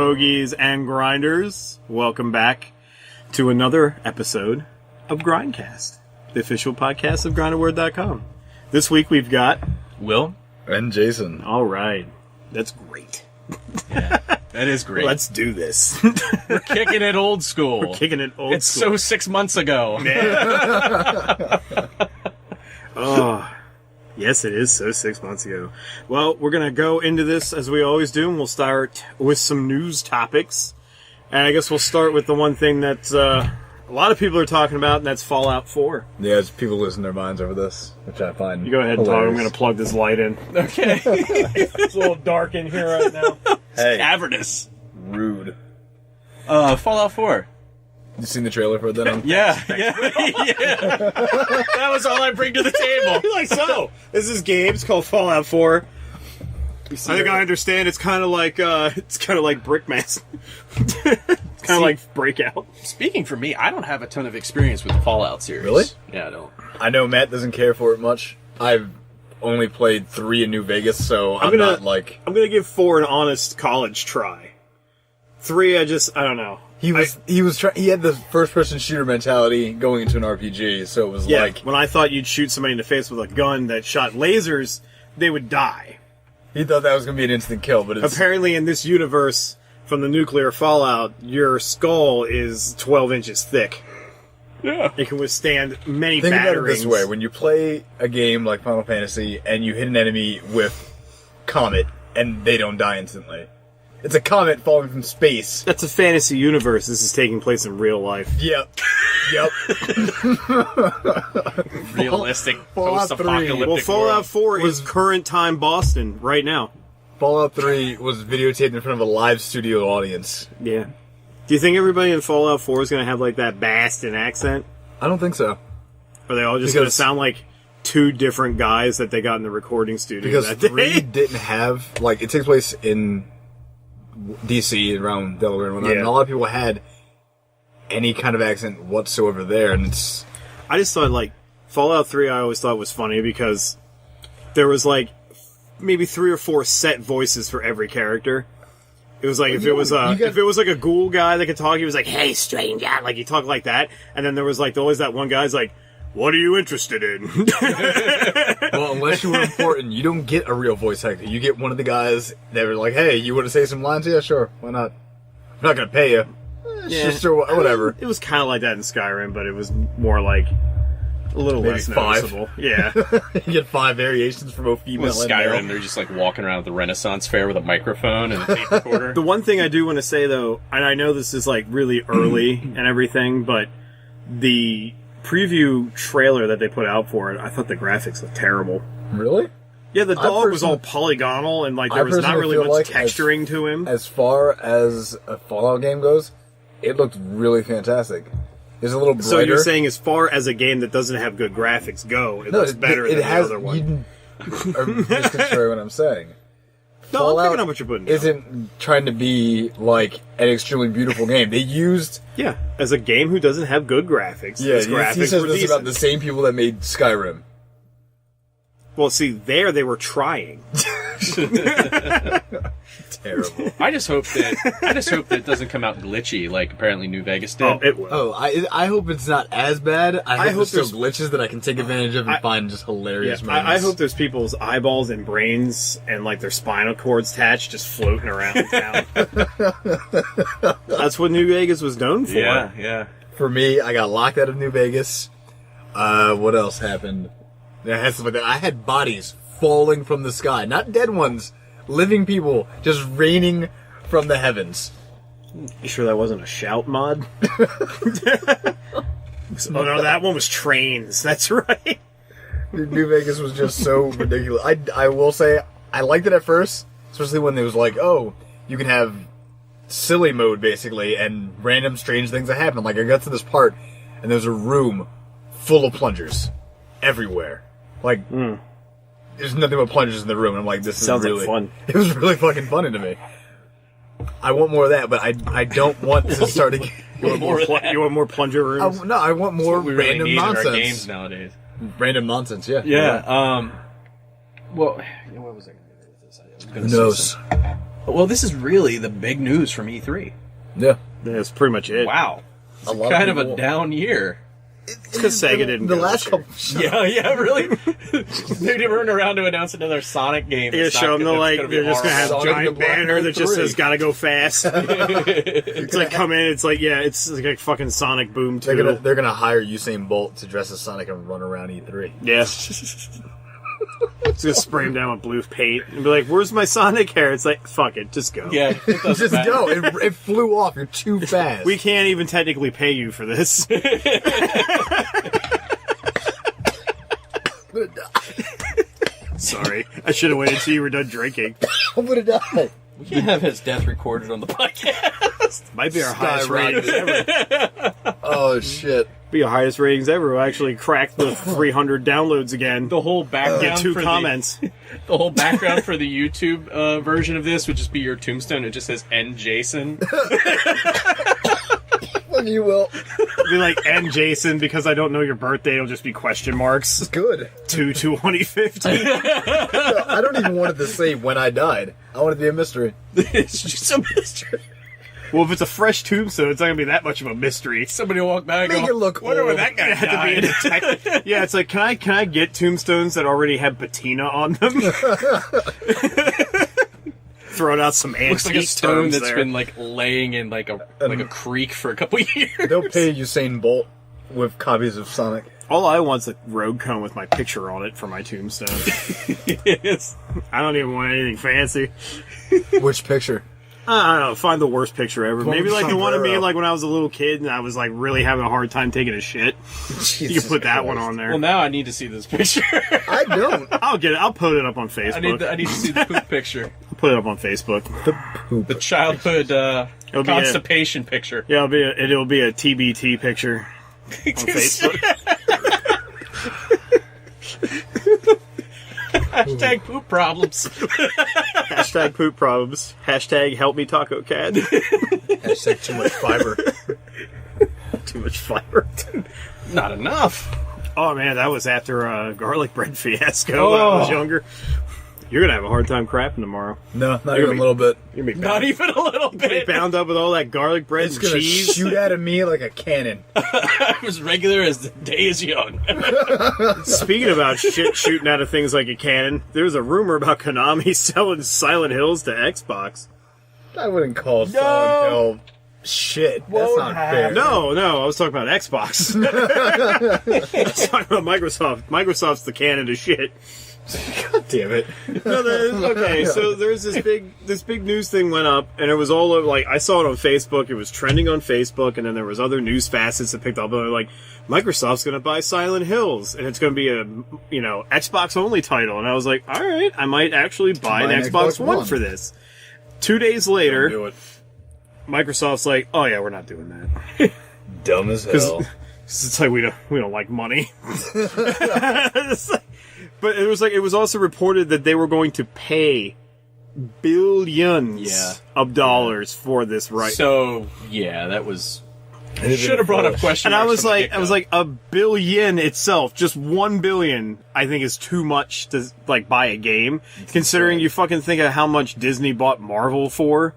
Hoagies and Grinders. Welcome back to another episode of Grindcast, the official podcast of grindaword.com. This week we've got Will and Jason. All right. That's great. Yeah, that is great. Let's do this. We're kicking it old school. We're kicking it old it's school. It's so 6 months ago. Oh, yes, it is so 6 months ago. Well, we're going to go into this as we always do, and we'll start with some news topics. And I guess we'll start with the one thing that a lot of people are talking about, and that's Fallout 4. Yeah, it's people losing their minds over this, which I find You go ahead and talk. I'm going to plug this light in. Okay. It's a little dark in here right now. Hey, Cavernous. rude. Fallout 4. You seen the trailer for it then? Yeah. That was all I bring to the table. Like, so, this is games called Fallout 4. I think I understand. It's kind of like Brickmass. It's kind of like Breakout. Speaking for me, I don't have a ton of experience with the Fallout series. Really? Yeah, I don't. I know Matt doesn't care for it much. I've only played 3 in New Vegas, so I'm gonna- not like... I'm gonna give 4 an honest college try. 3, I don't know. He had the first-person shooter mentality going into an RPG, so it was Yeah, like... when I thought you'd shoot somebody in the face with a gun that shot lasers, they would die. He thought that was going to be an instant kill, but it's... Apparently, in this universe, from the nuclear fallout, your skull is 12 inches thick. Yeah. It can withstand many Think about it batterings. this way. When you play a game like Final Fantasy and you hit an enemy with Comet and they don't die instantly. It's a comet falling from space. That's a fantasy universe. This is taking place in real life. Yep. Realistic, Fallout 3. post-apocalyptic Well, Fallout world. 4 is current time Boston right now. Fallout 3 was videotaped in front of a live studio audience. Yeah. Do you think everybody in Fallout 4 is going to have like that Boston accent? I don't think so. Or are they all just going to Because- sound like 2 different guys that they got in the recording studio Because that day? 3 didn't have... Like, it takes place in DC, around Delaware and whatnot, Yeah. and a lot of people had any kind of accent whatsoever there, and it's... I just thought, like, Fallout 3 I always thought was funny because there was, like, maybe 3 or 4 set voices for every character. It was like, if it was like a ghoul guy that could talk, he was like, "Hey, stranger," like, he talked like that. And then there was, like, always that one guy's like, "What are you interested in?" Well, unless you were important, you don't get a real voice actor. You get one of the guys that were like, "Hey, you want to say some lines?" Yeah, sure. Why not? I'm not going to pay you. Yeah. Just or whatever. It was kind of like that in Skyrim, but it was more like a little Maybe less 5. noticeable. Yeah. You get 5 variations from both female With and Skyrim, male. they're just like walking around at the Renaissance Fair with a microphone and a tape recorder. The one thing I do want to say, though, and I know this is like really early and everything, but the preview trailer that they put out for it, I thought the graphics looked terrible. Really? Yeah, the I dog was all personally- polygonal and like I there was not personally really feel much like texturing to him. As far as a Fallout game goes, it looked really fantastic. It's a little brighter. So you're saying as far as a game that doesn't have good graphics go, it looks better than the other one. You are misconstruing what I'm saying. No, I'm Fallout picking up what you're putting down. isn't trying to be like an extremely beautiful game. They used... Yeah, as a game who doesn't have good graphics, Yeah, its graphics he says were this decent. about the same people that made Skyrim. Well, see, there they were trying. Terrible. I just hope that it doesn't come out glitchy like apparently New Vegas did. Oh, it will. Oh, I hope it's not as bad. I hope hope there's still glitches that I can take advantage of and find just Yeah, hilarious moments. I hope there's people's eyeballs and brains and like their spinal cords attached just floating around town. That's what New Vegas was known for. yeah. For me, I got locked out of New Vegas. What else happened? I had bodies falling from the sky. Not dead ones. Living people just raining from the heavens. You sure that wasn't a shout mod? Oh no, that one was trains. That's right. New Vegas was just so ridiculous. I will say, I liked it at first. Especially when it was like, oh, you can have silly mode, basically, and random strange things that happen. Like, I got to this part, and there's a room full of plungers. Everywhere. Like, there's nothing but plungers in the room. I'm like, this Sounds is like really fun. It was really fucking funny to me. I want more of that, but I don't want to start again. You want more plunger rooms? No, I want more We really random need in our nonsense. games nowadays. Random nonsense, Yeah. Well, what was I going to do with this? I was gonna Who say knows? something. Well, this is really the big news from E3. Yeah. That's pretty much it. Wow. A lot Kind of people- a down year. It's because Sega didn't The go last this year. couple... Yeah, really. They weren't around to announce another Sonic game. They're It's gonna show them, they're just gonna have a Sonic the giant Black banner Knight that just 3. says "Gotta go fast." It's like come in, it's like it's like fucking Sonic Boom 2. They're gonna hire Usain Bolt to dress as Sonic and run around E3. Yeah. It's gonna spray him down with blue paint and be like, "Where's my Sonic hair?" It's like, fuck it, just go. Yeah, it doesn't Just matter. go. It flew off. You're too fast. We can't even technically pay you for this. I'm gonna die. Sorry, I should have waited till you were done drinking. I'm gonna die. We can't have his death recorded on the podcast. Might be our highest Skyrocketed. ratings ever. Oh shit. Be our highest ratings ever. We'll actually crack the 300 downloads again. The whole background Get 2 for comments. The whole background for the YouTube version of this would just be your tombstone. It just says "N Jason." Fuck you, Will. Be like, and Jason, because I don't know your birthday, it'll just be question marks. Good. 2/2050. I don't even want it to say when I died. I want it to be a mystery. It's just a mystery. Well, if it's a fresh tombstone, it's not gonna be that much of a mystery. Somebody will walk by and Make go, it look wonder where old. that guy Have to be a died. detective. Yeah, it's like, can I get tombstones that already have patina on them? Throwing out some antique Looks like a stone terms that's there. been like laying in like a creek for a couple years. They'll pay Usain Bolt with copies of Sonic. All I want's a road cone with my picture on it for my tombstone. Yes. I don't even want anything fancy. Which picture? I don't know. Find the worst picture ever. One Maybe with like the one of me sombrero. like when I was a little kid and I was like really having a hard time taking a shit. You can put that one on there. Well, now I need to see this picture. I don't. I'll get it. I'll put it up on Facebook. I need to see the poop picture. I'll put it up on Facebook. The childhood It'll be constipation picture. Yeah, it'll be a TBT picture on Facebook. Hashtag poop problems. Hashtag poop problems. Hashtag help me Taco Cat. Hashtag too much fiber. Too much fiber. Not enough. Oh man, that was after a garlic bread fiasco when I was younger. You're gonna have a hard time crapping tomorrow. No, not You're even a little bit. You're gonna be Not bound, even a little be bit. bound up with all that garlic bread It's and gonna cheese. shoot out of me like a cannon. I'm as regular as the day is young. Speaking about shit shooting out of things like a cannon, there's a rumor about Konami selling Silent Hills to Xbox. I wouldn't call Silent Hill shit. That's not fair. No, I was talking about Xbox. I was talking about Microsoft. Microsoft's the cannon to shit. God damn it. No, okay, so there's this big news thing went up, and it was all over, like, I saw it on Facebook, it was trending on Facebook, and then there was other news facets that picked up, and they're like, Microsoft's gonna buy Silent Hills, and it's gonna be a, Xbox only title, and I was like, alright, I might actually buy an Xbox One for this. 2 days later, Do it. Microsoft's like, oh yeah, we're not doing that. Dumb as hell. It's like we don't like money. But it was also reported that they were going to pay billions of dollars for this right. So yeah, that was should have brought up question. And I marks was from the like, get-go. a billion itself, just 1 billion, I think is too much to like buy a game. Considering you fucking think of how much Disney bought Marvel for.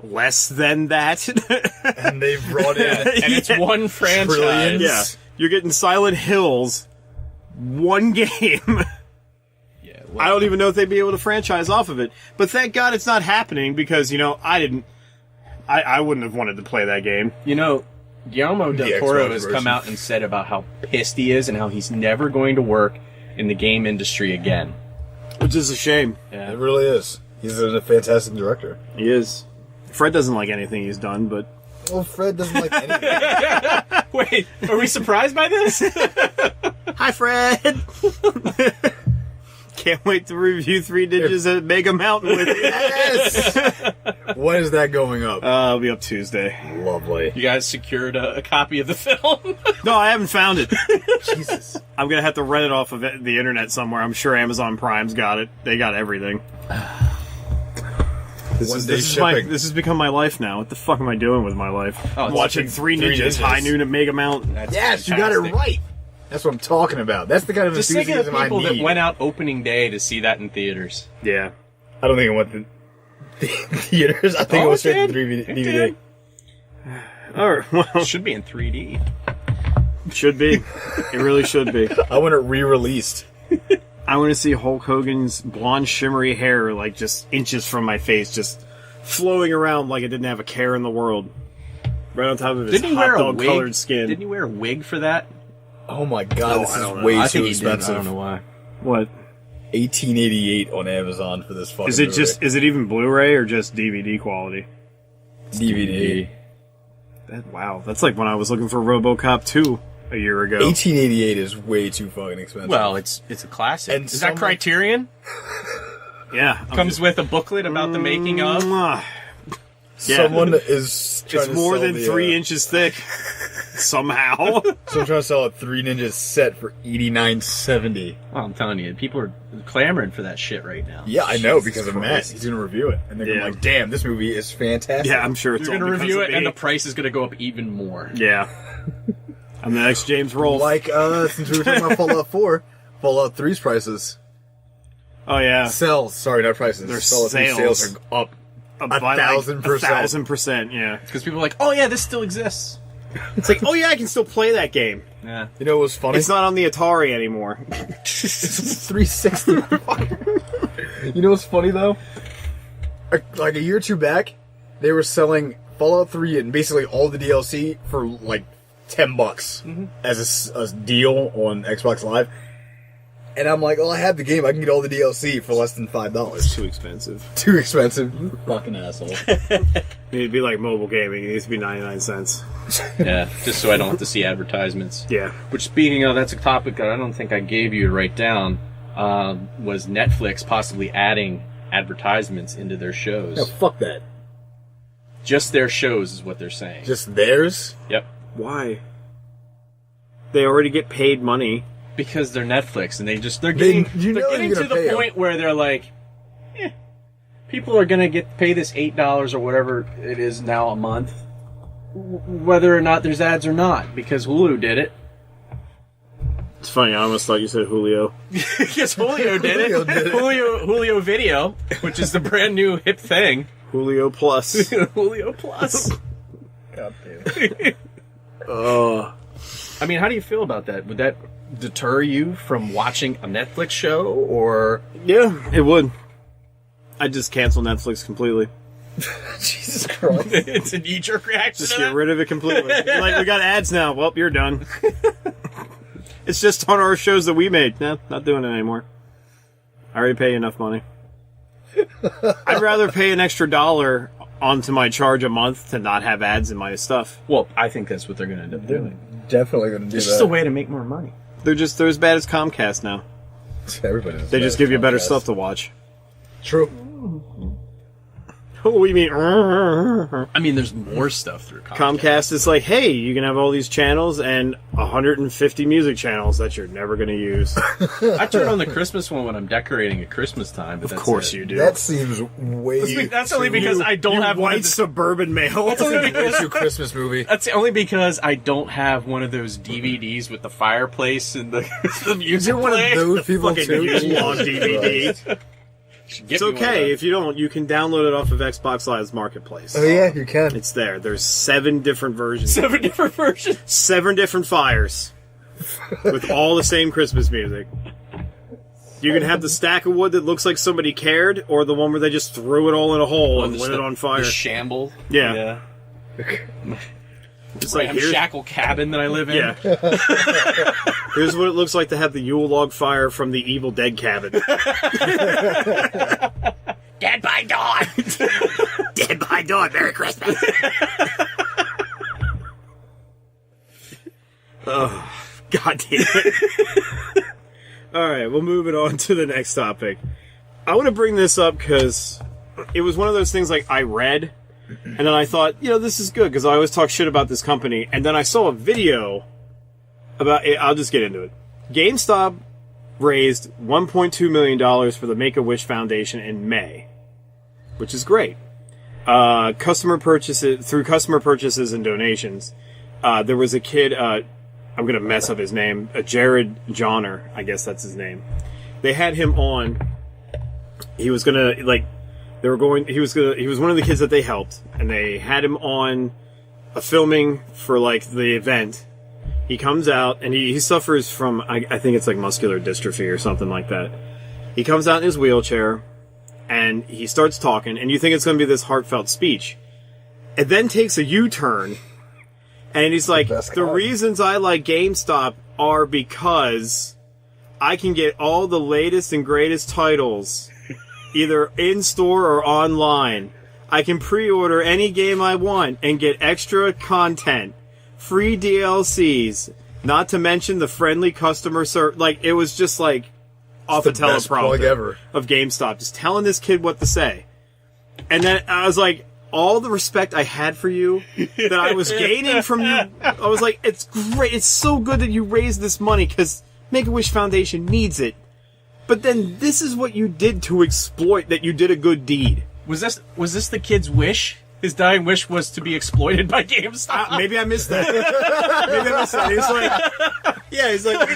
Less than that. And they brought in and it's one franchise. Trillions. Yeah. You're getting Silent Hills, one game. Yeah, I don't even know if they'd be able to franchise off of it. But thank God it's not happening because, I wouldn't have wanted to play that game. Guillermo del The Toro Xbox has version. come out and said about how pissed he is and how he's never going to work in the game industry again. Which is a shame. Yeah. It really is. He's a fantastic director. He is. Fred doesn't like anything he's done, but... Well, Fred doesn't like anything. Wait, are we surprised by this? Hi, Fred! Can't wait to review 3 Digits at Mega Mountain with you. Yes! When is that going up? It'll be up Tuesday. Lovely. You guys secured a copy of the film? No, I haven't found it. Jesus. I'm gonna have to rent it off of the internet somewhere. I'm sure Amazon Prime's got it. They got everything. This has become my life now. What the fuck am I doing with my life? Oh, it's Watching like 3 Three Ninjas Ninjas. High Noon at Mega Mountain. That's Yes, you got it fantastic. right. That's what I'm talking about. That's the kind of Just think of the enthusiasm I people need. that went out opening day to see that in theaters. Yeah. I don't think I went theaters. I think it was straight to DVD. All right, well, It should be in 3D. should be. It really should be. I want it re-released. I want to see Hulk Hogan's blonde, shimmery hair, like, just inches from my face, just flowing around like it didn't have a care in the world. Right on top of his Didn't he wear hot a dog wig? colored skin. Didn't he wear a wig for that? Oh my god, this I is don't know. way I too think he did. expensive. I don't know why. What? $18.88 on Amazon for this fucking Is it movie. just? Is it even Blu-ray or just DVD quality? DVD? Wow, that's like when I was looking for RoboCop 2 a year ago. $18.88 is way too fucking expensive. Well, it's a classic. And Is someone- that Criterion? Yeah, Comes with a booklet about the making of. Mwah. Yeah. Someone is trying It's to more sell than the, 3 inches thick. Somehow. So I'm trying to sell a 3 Ninjas set for $89.70. Well, I'm telling you, people are clamoring for that shit right now. Yeah, I know, Jesus because of Matt. Christ. He's going to review it. And they're gonna Yeah. be like, damn, this movie is fantastic. Yeah, I'm sure it's You're all going to because review of it, and me. the price is going to go up even more. Yeah. I'm the next James Rolfe. Like, since we were talking about Fallout 4, Fallout 3's prices. Oh, yeah. Sales, sorry, not prices. Their Fallout 3 sales. sales are up. By 1,000%. 1,000%, yeah. Because people are like, oh yeah, this still exists. It's like, oh yeah, I can still play that game. Yeah. You know what was funny? It's not on the Atari anymore. It's 360. You know what's funny though? Like a year or two back, they were selling Fallout 3 and basically all the DLC for like $10 as a deal on Xbox Live. And I'm like, well, I have the game. I can get all the DLC for less than $5. Too expensive. Too expensive. You fucking asshole. It'd be like mobile gaming. It needs to be 99 cents. Yeah, just so I don't have to see advertisements. Yeah. Which, speaking of, that's a topic that I don't think I gave you to write down, was Netflix possibly adding advertisements into their shows. No, fuck that. Just their shows is what they're saying. Just theirs? Yep. Why? They already get paid money. Because they're Netflix, and they're getting, you know they're getting you're to gonna the pay 'em. point where they're like, people are gonna pay this $8 or whatever it is now a month, whether or not there's ads or not, because Hulu did it. It's funny, I almost thought you said Julio. Because Julio did it. Julio did it. Julio Video, which is the brand new hip thing. Julio Plus. Julio Plus. God damn it. I mean, how do you feel about that? Would that deter you from watching a Netflix show, or... Yeah, it would. I'd just cancel Netflix completely. Jesus Christ. It's a knee-jerk reaction Just to get that? rid of it completely. Like, we got ads now. Well, you're done. It's just on our shows that we made. Nah, not doing it anymore. I already pay enough money. I'd rather pay an extra $1 onto my charge a month to not have ads in my stuff. Well, I think that's what they're going to end up doing. Definitely going to do It's that. just a way to make more money. They're as bad as Comcast now. Everybody's They just give you better stuff to watch. True. What do you mean? I mean, there's more stuff through Comcast. Comcast is like, hey, you can have all these channels and 150 music channels that you're never going to use. I turn on the Christmas one when I'm decorating at Christmas time. But Of course you do. That seems way. That's only because I don't have one of white the- suburban male. That's only way because too Christmas movie. That's only because I don't have one of those DVDs with the fireplace and the music You're one of playing. those people fucking too. huge Jesus long DVD. Christ. It's okay. If you don't, you can download it off of Xbox Live's Marketplace. Oh yeah, you can. It's there. There's 7 different versions. 7 different versions. 7 different fires. With all the same Christmas music. You can have the stack of wood that looks like somebody cared, or the one where they just threw it all in a hole and lit it on fire. The shamble. Yeah. It's like, here's, shackle cabin that I live in. yeah. Here's what it looks like to have the Yule log fire from the Evil Dead cabin. Dead by dawn. Dead by dawn. Merry Christmas. Oh, God damn it. All right, we'll move it on to the next topic. I want to bring this up because it was one of those things like I read, and then I thought, this is good because I always talk shit about this company, and then I saw a video about it. I'll just get into it. GameStop raised $1.2 million for the Make-A-Wish Foundation in May, which is great. Through customer purchases and donations, there was a kid, I'm going to mess up his name, Jared Johnner, I guess that's his name. They had him on. He was going to, They were going. He was one of the kids that they helped, and they had him on a filming for like the event. He comes out and he suffers from I think it's like muscular dystrophy or something like that. He comes out in his wheelchair and he starts talking, and you think it's going to be this heartfelt speech. It then takes a U-turn, and he's like, the reasons I like GameStop are because I can get all the latest and greatest titles, either in-store or online. I can pre-order any game I want and get extra content, free DLCs, not to mention the friendly customer service. Like, it was just like off a teleprompter of GameStop, just telling this kid what to say. And then I was like, all the respect I had for you that I was gaining from you, I was like, it's great. It's so good that you raised this money because Make-A-Wish Foundation needs it. But then this is what you did to exploit that you did a good deed. Was this the kid's wish? His dying wish was to be exploited by GameStop. Maybe I missed that. He's like,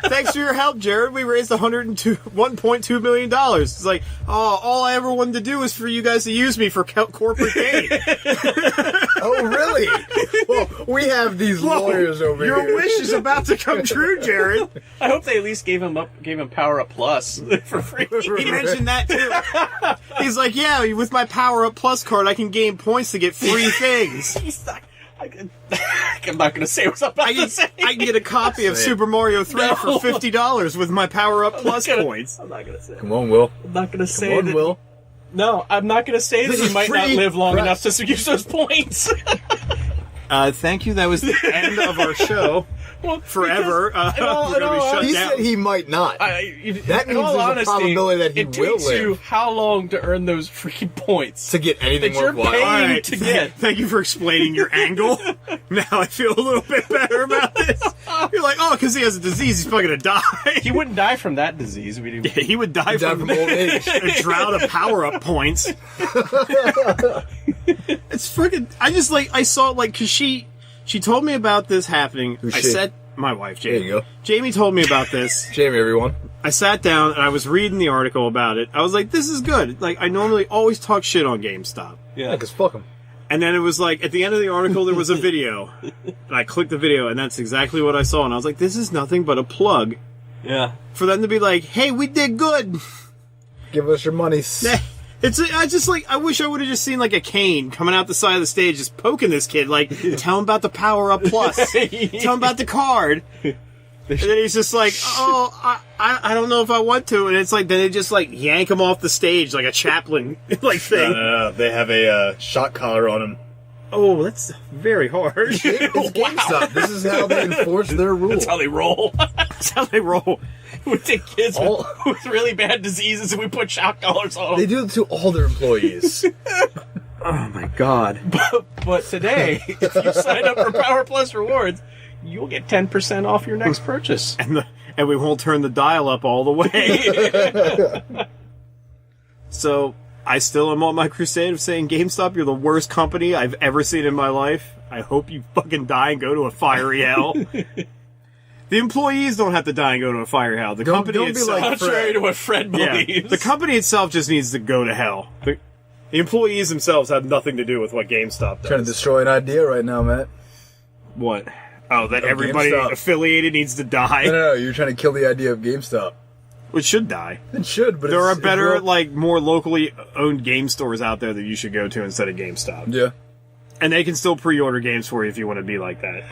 thanks for your help, Jared. We raised $1.2 million. It's like, all I ever wanted to do was for you guys to use me for corporate gain. Oh, really? Well, we have these lawyers over here. Your wish is about to come true, Jared. I hope they at least gave him Power Up Plus for free. He mentioned that too. He's like, yeah, with my Power Up Plus card, I can gain points to get free things. I'm not going to say what I'm about to say. I can get a copy of Super Mario 3 for $50 with my Power Up Plus points. I'm not going to say. Come on, Will. I'm not going to say Come on, that. Will. No, I'm not going to say that he might not live long enough to use those points. Thank you. That was the end of our show. Well, forever. We're going to be shut he down. said he might not. That means there's a probability that he will live. It takes you how long to earn those freaking points? To get anything that you're worthwhile. paying to get. Thank you for explaining your angle. Now I feel a little bit better about this. You're like, because he has a disease, he's probably going to die. He wouldn't die from that disease. He would die from old age. A drought of power-up points. It's freaking... I saw it because she told me about this happening. My wife, Jamie. There you go. Jamie told me about this. Jamie, everyone. I sat down and I was reading the article about it. I was like, this is good. Like, I normally always talk shit on GameStop. Yeah, because fuck them. And then it was like, at the end of the article, there was a video. And I clicked the video, and that's exactly what I saw. And I was like, this is nothing but a plug. Yeah. For them to be like, hey, we did good. Give us your money. I wish I would have just seen like a cane coming out the side of the stage, just poking this kid, like, tell him about the Power Up Plus, tell him about the card. And then he's just like, I don't know if I want to. And it's like, then they just like yank him off the stage like a chaplain like thing. No. They have a shot collar on him. Oh, that's very hard. It's GameStop. This is how they enforce their rules. That's how they roll. That's how they roll. We take kids with really bad diseases and we put shock collars on them. They do it to all their employees. Oh my god. But today, if you sign up for Power Plus Rewards, you'll get 10% off your next purchase. And we won't turn the dial up all the way. So, I still am on my crusade of saying, GameStop, you're the worst company I've ever seen in my life. I hope you fucking die and go to a fiery hell. The employees don't have to die and go to a fiery hell. The company itself... Contrary to what Fred believes. Yeah, the company itself just needs to go to hell. The employees themselves have nothing to do with what GameStop does. Trying to destroy an idea right now, Matt. What? Oh, that everybody GameStop. Affiliated needs to die? No, you're trying to kill the idea of GameStop. It should die. It should, but there are better, more locally owned game stores out there that you should go to instead of GameStop. Yeah. And they can still pre-order games for you if you want to be like that.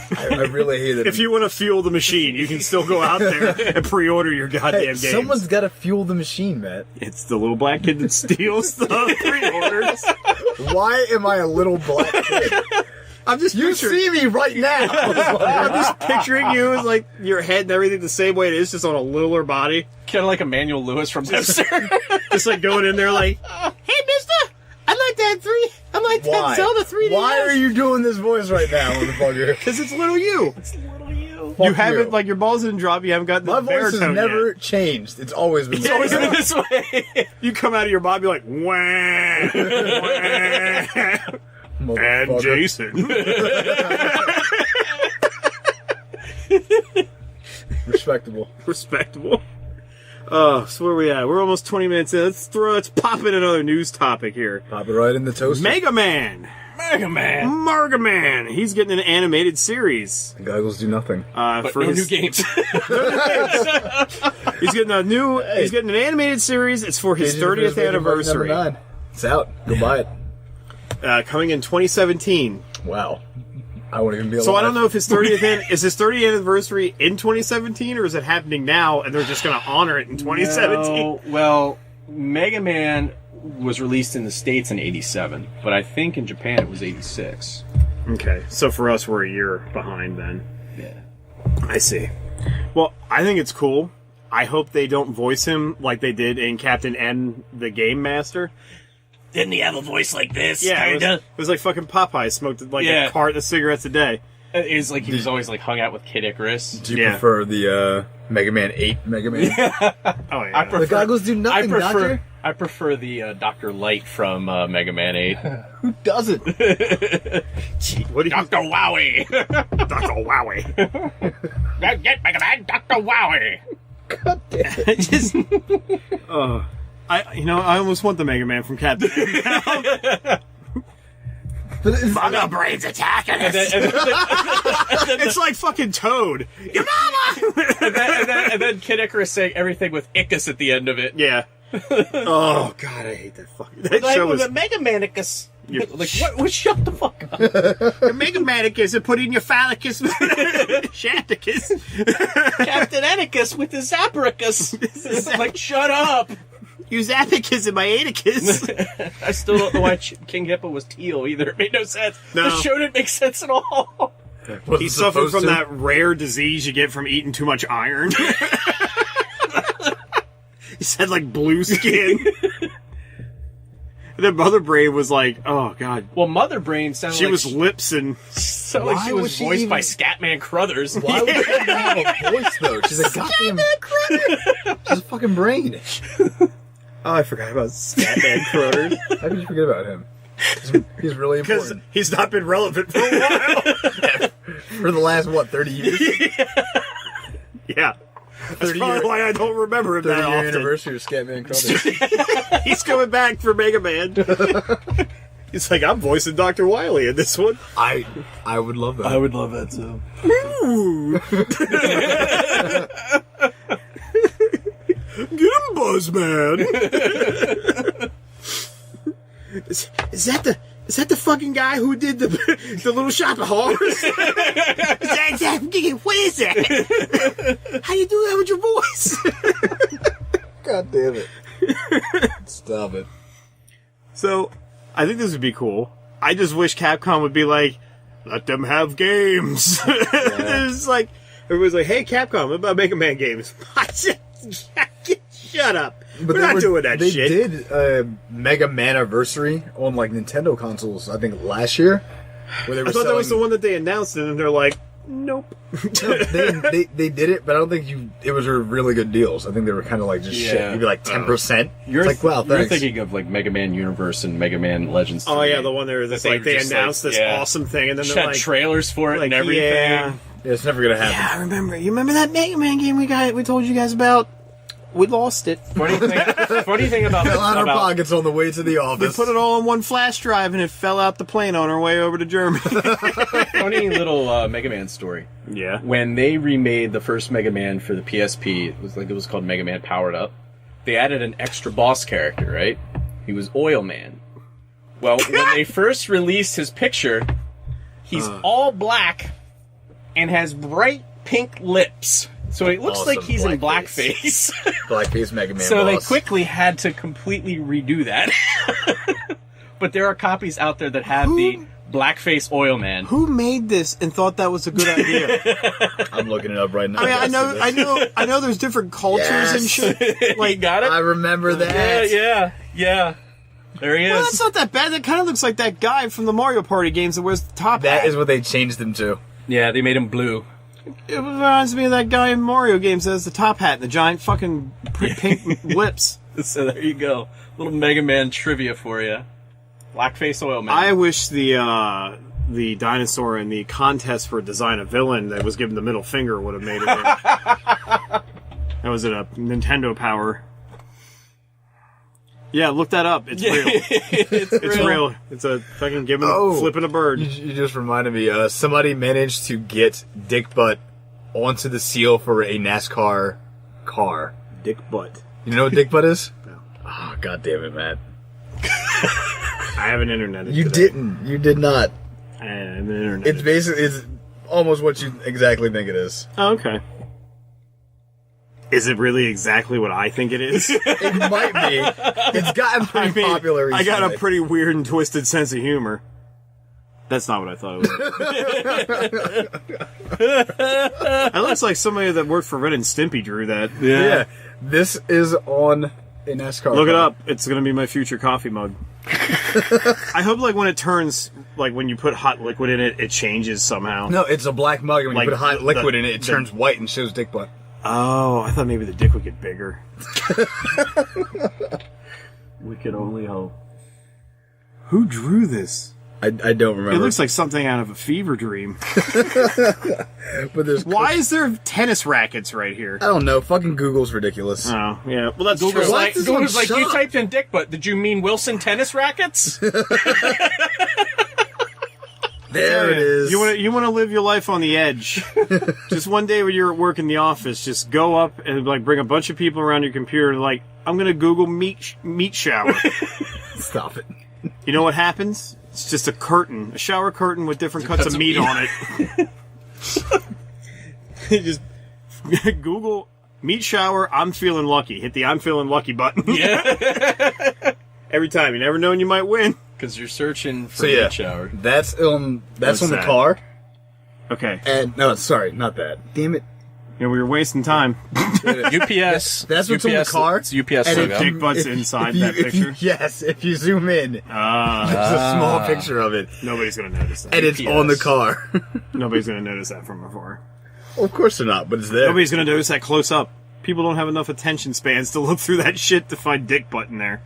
I really hate it. If you want to fuel the machine, you can still go out there and pre-order your goddamn games. Someone's got to fuel the machine, Matt. It's the little black kid that steals the pre-orders. Why am I a little black kid? You see me right now. I'm just picturing you as like your head and everything the same way it is, just on a littler body. Kind of like Emmanuel Lewis from Hipster. Just like going in there like, hey, mister, I'd like to have Zelda 3DS. Why are you doing this voice right now, motherfucker? Because it's little you. It's little you. You haven't, like, your balls didn't drop, you haven't got the baritone. My voice has never changed. It's always been this way. You come out of your body like, wah, wah. And Jason. Respectable. So where are we at? We're almost 20 minutes in. Let's pop in another news topic here. Pop it right in the toaster. Mega Man. He's getting an animated series. The goggles do nothing. But for no new games. He's getting He's getting an animated series. It's for his 30th anniversary. It's out. Go buy it. Coming in 2017. Wow. I won't even be alive. So I don't know if his 30th is his 30th anniversary in 2017 or is it happening now and they're just going to honor it in 2017? No, well, Mega Man was released in the States in 87, but I think in Japan it was 86. Okay, so for us we're a year behind then. Yeah. I see. Well, I think it's cool. I hope they don't voice him like they did in Captain N, the Game Master. Didn't he have a voice like this? Yeah, it was like fucking Popeye smoked like a cart of cigarettes a day. It was like he was always like hung out with Kid Icarus. Do you prefer the Mega Man 8 Mega Man? Oh yeah. The goggles do nothing, Doctor. I prefer the Dr. Light from Mega Man 8. Who doesn't? What do you Dr. Wowie! Dr. Wowie. Get Mega Man, Dr. Wowie! God damn it. Just, I almost want the Mega Man from Captain. Mega Brain's attacking us! It's like fucking Toad. Your mama! and then Kid Icarus saying everything with Icus at the end of it. Yeah. Oh god, I hate that fucking. That show was the Mega Manicus. Like what? Shut the fuck up. The Mega Manicus and put in your phallicus, Shanticus, Captain Anicus with his Zaparicus. Like shut up. You Zappicus and my Aticus. I still don't know why King Hippo was teal either. It made no sense. No. The show didn't make sense at all. He suffered from that rare disease you get from eating too much iron. He said like blue skin. And then Mother Brain was like, oh god. Well, Mother Brain sounded she was lips and sounded like she was voiced by Scatman Crothers. Why would she even have a voice though? She's a goddamn she's a fucking brain. Oh, I forgot about Scatman Crothers. How could you forget about him? He's really Because important. he's not been relevant for a while. For the last, 30 years? Yeah. That's probably why I don't remember him that 30-year often. anniversary of Scatman Crothers. He's coming back for Mega Man. He's like, I'm voicing Dr. Wily in this one. I would love that. I would love that too. Ooh. Get him, Buzzman. Is that the fucking guy who did the Little Shop of Horrors? What is that? How you do that with your voice? God damn it. Stop it. So, I think this would be cool. I just wish Capcom would be like, let them have games. It's like, everybody's like, hey Capcom, what about Mega Man games? I said, shut up. But we're not doing that they shit. They did Mega Man-iversary on like Nintendo consoles, I think last year. Where they were I thought that was the selling- one that they announced, and they're like, nope. No, they did it, but I don't think it was really good deals. I think they were kind of like just shit. Yeah. You'd be like 10%. You're It's like, wow, you're thanks. thinking of like Mega Man Universe and Mega Man Legends. Oh 3. yeah, the one there that's They like were they just announced like, this yeah. awesome thing, and then Had they're like, trailers for it like, and everything. Yeah, It's never gonna happen. I remember. You remember that Mega Man game we told you guys about? We lost it. Funny thing about Fell out our pockets on the way to the We office. put it all on one flash drive, and it fell out the plane on our way over to Germany. funny little Mega Man story. Yeah. When they remade the first Mega Man for the PSP, it was called Mega Man Powered Up. They added an extra boss character, right? He was Oil Man. Well, when they first released his picture, he's all black and has bright pink lips. So it looks like Awesome he's in blackface. blackface. Blackface Mega Man So they boss. quickly had to completely redo that. But there are copies out there that have the blackface Oil Man. Who made this and thought that was a good idea? I'm looking it up right now. I mean, I know. There's different cultures and Yes. shit. Like, got it? I remember that. Yeah. There he is. Well, that's not that bad. That kind of looks like that guy from the Mario Party games that wears the top That hat. is what they changed him to. Yeah, they made him blue. It reminds me of that guy in Mario games that has the top hat and the giant fucking pink lips. So there you go. Little Mega Man trivia for you. Blackface Oil Man. I wish the dinosaur in the contest for design a villain that was given the middle finger would have made it in. That was a Nintendo Power. Yeah, look that up. It's real. It's real. It's a fucking flipping a bird. You just reminded me. Somebody managed to get Dick Butt onto the seal for a NASCAR car. Dick Butt. You know what Dick Butt is? No. Oh, God damn it, Matt. I have an internet. You didn't. You did not. I have an internet. It's almost what you exactly think it is. Oh, okay. Is it really exactly what I think it is? It might be. It's gotten pretty popular recently. I got a pretty weird and twisted sense of humor. That's not what I thought it was. It looks like somebody that worked for Ren and Stimpy drew that. Yeah. This is on a NASCAR Look it car. up. It's going to be my future coffee mug. I hope, like, when it turns, like, when you put hot liquid in it, it changes somehow. No, it's a black mug, and when Like, you put hot liquid in it, it the- turns white and shows Dick Butt. Oh, I thought maybe the dick would get bigger. We could only hope. Who drew this? I don't remember. It looks like something out of a fever dream. But there's Why is there tennis rackets right here? I don't know. Fucking Google's ridiculous. Oh, yeah. Well, that's Google's true. Why like, is this one Google's like, you shot? typed in Dick Butt. Did you mean Wilson tennis rackets? There it is. You want to live your life on the edge. Just one day when you're at work in the office, just go up and like bring a bunch of people around your computer. Like, I'm gonna Google meat shower. Stop it. You know what happens? It's just a shower curtain with different cuts of meat on it. Just Google meat shower. I'm feeling lucky. Hit the I'm feeling lucky button. Yeah. Every time. You never know when you might win. Because you're searching for So yeah, meat shower. that's on What's the that? car. Okay. And no, sorry, not that. Damn it. Yeah, we were wasting time. UPS. That's what's on the car. It's UPS And logo. Dick Butt's inside that picture. Yes, if you zoom in, there's Ah, a small picture of it, nobody's gonna notice that. and it's UPS. on the car. Nobody's gonna notice that from afar. Of course they're not, but it's there. Nobody's gonna notice that close up. People don't have enough attention spans to look through that shit to find Dick Butt in there.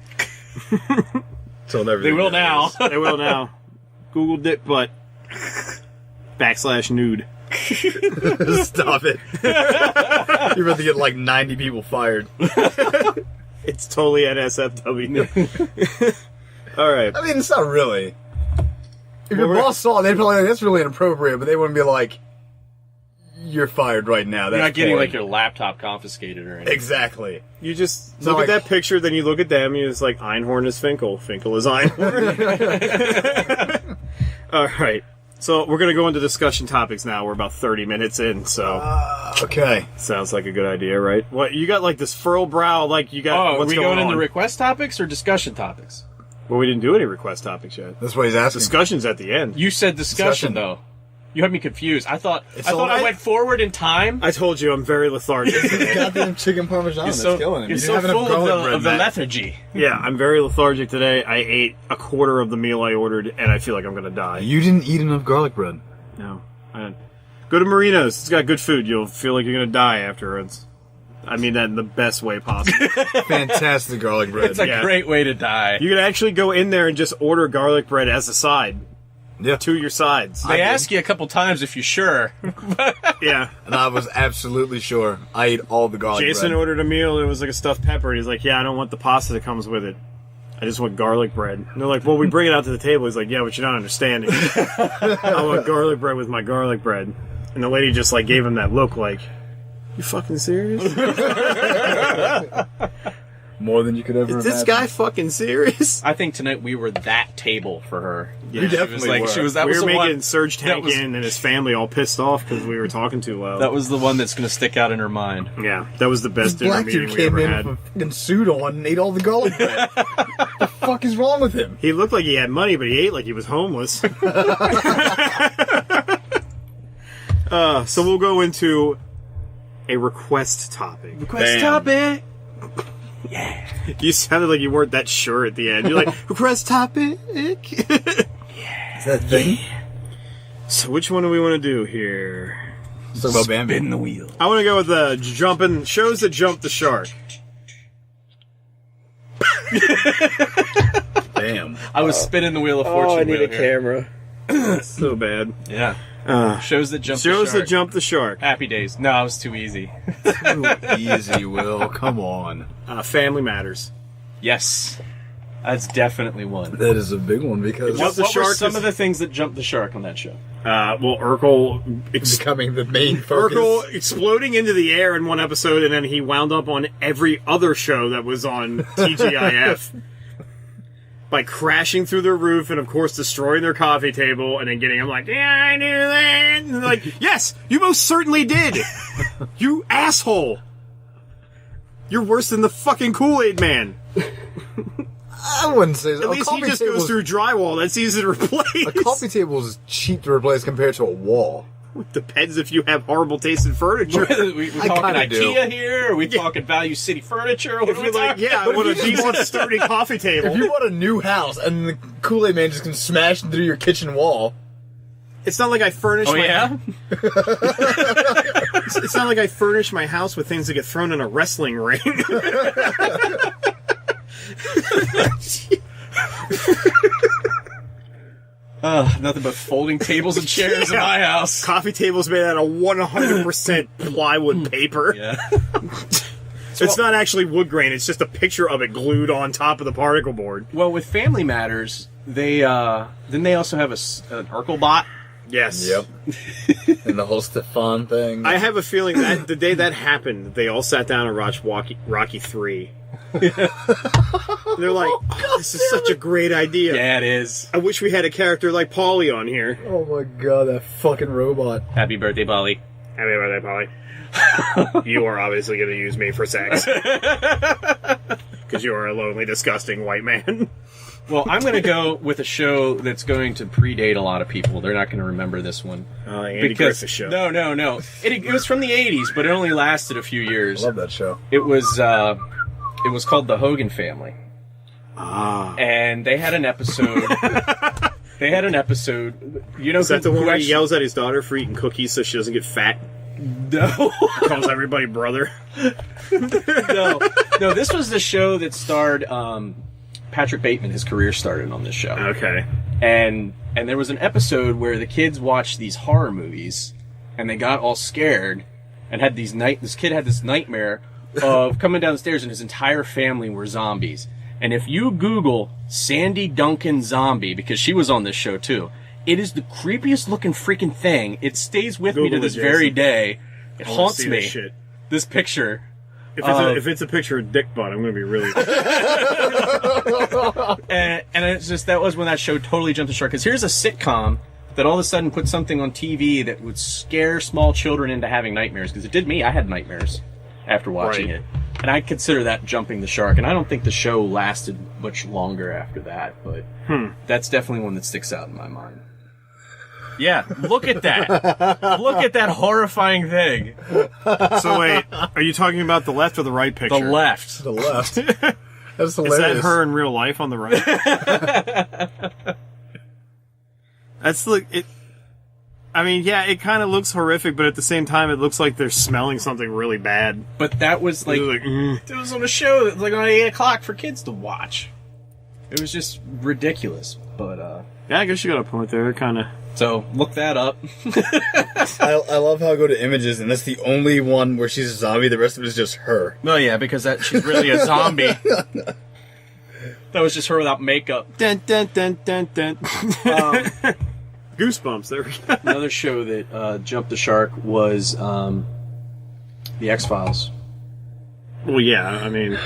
Told everything They will there now. is. They will now. Google Dick Butt. /nude. Stop it. You're about to get like 90 people fired. It's totally NSFW. Alright. I mean, it's not really. If your we're- boss saw it, they'd probably like, that's really inappropriate, but they wouldn't be like, you're fired right now. That's You're not getting porn. like your laptop confiscated or anything. Exactly. You just not look at like- that picture, then you look at them, and you're just like, Einhorn is Finkel. Finkel is Einhorn. Alright. So we're gonna go into discussion topics now. We're about 30 minutes in, so Okay. sounds like a good idea, right? What you got? Like this furrow brow? Like you got? Oh, are what's we going going on? into request topics or discussion topics? Well, we didn't do any request topics yet. That's what he's asking. Discussion's at the end. You said discussion, Discussion. though. You had me confused. I thought I all- went forward in time. I told you I'm very lethargic. Goddamn chicken parmesan You're that's so, killing him. you're You so didn't have enough full garlic bread, of the Matt. lethargy. Yeah, I'm very lethargic today. I ate a quarter of the meal I ordered, and I feel like I'm gonna die. You didn't eat enough garlic bread. No. Go to Marino's. It's got good food. You'll feel like you're gonna die afterwards. I mean that in the best way possible. Fantastic garlic bread. It's a Yeah. great way to die. You can actually go in there and just order garlic bread as a side yeah. to your sides. They ask you a couple times if you're sure. Yeah. And I was absolutely sure I ate all the garlic Jason bread. ordered a meal. It was like a stuffed pepper. He's like, "Yeah, I don't want the pasta that comes with it. I just want garlic bread." And they're like, "Well, we bring it out to the table." He's like, "Yeah, but you're not understanding. I want garlic bread with my garlic bread." And the lady just like gave him that look, like, "You fucking serious? More than you could ever Is this guy fucking serious?" I think tonight we were that table for her. Yeah, You she definitely was like, were. She was that we was were the making one. Serge that was- Tankian and his family all pissed off because we were talking too loud. That was the one that's going to stick out in her mind. Yeah, that was the best dinner Black meeting dude we came ever in had. with a fucking suit on and ate all the garlic bread. The fuck is wrong with him? He looked like he had money, but he ate like he was homeless. So we'll go into a request topic. Request Bam. topic. You sounded like you weren't that sure at the end. You're like, request topic? Is that a thing? So which one do we want to do here? Let's talk about Bambi. Spin the wheel. I want to go with jumping shows that jump the shark. Damn. I was spinning the wheel of fortune. wheel here. camera. So bad. Yeah. Shows that jump the shark. Happy Days. No, it was too easy. Too easy, Will. Come on. Family Matters. Yes. That's definitely one. That is a big one because... What were some of the things that jumped the shark on that show? Well, Urkel... becoming the main focus. Urkel exploding into the air in one episode, and then he wound up on every other show that was on TGIF. By crashing through their roof and, of course, destroying their coffee table, and then getting them like, yeah, I knew that. And they're like, yes, you most certainly did. You asshole. You're worse than the fucking Kool-Aid Man. I wouldn't say so. At least he just goes through drywall. That's easy to replace. A coffee table is cheap to replace compared to a wall. It depends if you have horrible tasting furniture. we talking IKEA here? Are we talking Value City Furniture? If you're like, yeah, I want a decent sturdy coffee table. If you want a new house and the Kool-Aid Man just can smash through your kitchen wall... It's not like I furnish It's not like I furnish my house with things that get thrown in a wrestling ring. Nothing but folding tables and chairs in my house. Coffee tables made out of 100% plywood paper. Yeah. It's not actually wood grain, it's just a picture of it glued on top of the particle board. Well, with Family Matters, they also have an Urkel bot. Yes. Yep. And the whole Stefan thing. I have a feeling that the day that happened, they all sat down and watched Rocky 3. They're like, oh, this is such a great idea. Yeah, it is. I wish we had a character like Paulie on here. Oh my god, that fucking robot. Happy birthday, Polly. Happy birthday, Paulie. You are obviously going to use me for sex. Because you are a lonely, disgusting white man. Well, I'm going to go with a show that's going to predate a lot of people. They're not going to remember this one. Andy Griffith show. No. It was from the 80s, but it only lasted a few years. I love that show. It was called The Hogan Family. And they had an episode... You know, is that the one where he yells at his daughter for eating cookies so she doesn't get fat? No. Calls everybody brother? No, this was the show that starred... Patrick Bateman, his career started on this show. Okay. And there was an episode where the kids watched these horror movies, and they got all scared, and had this kid had this nightmare of coming down the stairs, and his entire family were zombies. And if you Google Sandy Duncan zombie, because she was on this show too, it is the creepiest looking freaking thing. It stays with me to this very day. It haunts me. This picture. If it's a picture of dick butt, I'm going to be really... and it's just, that was when that show totally jumped the shark. Because here's a sitcom that all of a sudden put something on TV that would scare small children into having nightmares. Because it did me. I had nightmares after watching it. And I consider that jumping the shark. And I don't think the show lasted much longer after that. But that's definitely one that sticks out in my mind. Yeah, look at that. Look at that horrifying thing. So wait, are you talking about the left or the right picture? The left. The left. That's hilarious. Is that her in real life on the right? That's like it. I mean, yeah, it kind of looks horrific, but at the same time, it looks like they're smelling something really bad. But that was like, it was on a show that was like on 8 o'clock for kids to watch. It was just ridiculous. But yeah, I guess you got a point there. Kind of. So look that up. I love how I go to images, and that's the only one where she's a zombie. The rest of it is just her. Well, yeah, because she's really a zombie. That was just her without makeup. Dun, dun, dun, dun, dun. Goosebumps. There we go. Another show that jumped the shark was The X-Files. Well, yeah, I mean,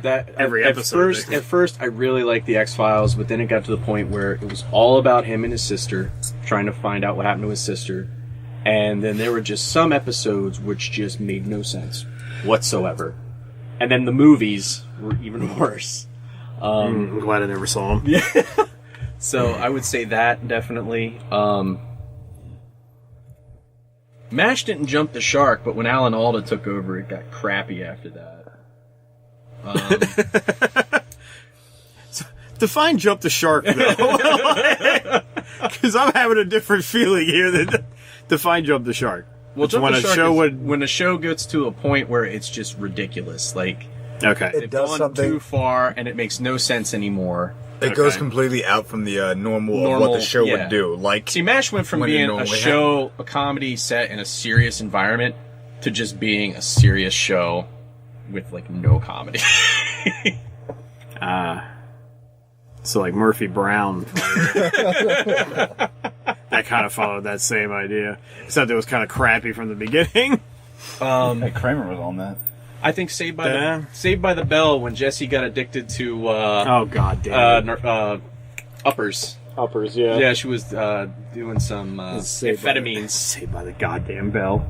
that every episode. At first, I really liked The X-Files, but then it got to the point where it was all about him and his sister, trying to find out what happened to his sister. And then there were just some episodes which just made no sense whatsoever. And then the movies were even worse. I'm glad I never saw them. Yeah. So I would say that, definitely. MASH didn't jump the shark, but when Alan Alda took over, it got crappy after that. So, define jump the shark, though. Because I'm having a different feeling here than define jump the shark. Well, jump the shark when a show gets to a point where it's just ridiculous. Like, okay, it does gone something too far, and it makes no sense anymore. It goes completely out from the normal of what the show would do. Like, see, MASH went from being a show, a comedy set in a serious environment, to just being a serious show with like no comedy. So like Murphy Brown, that kind of followed that same idea, except it was kind of crappy from the beginning. Kramer was on that. I think Saved by the Bell, when Jesse got addicted to oh god damn uppers. Uppers, yeah. Yeah, she was doing some amphetamines. Saved by the goddamn bell.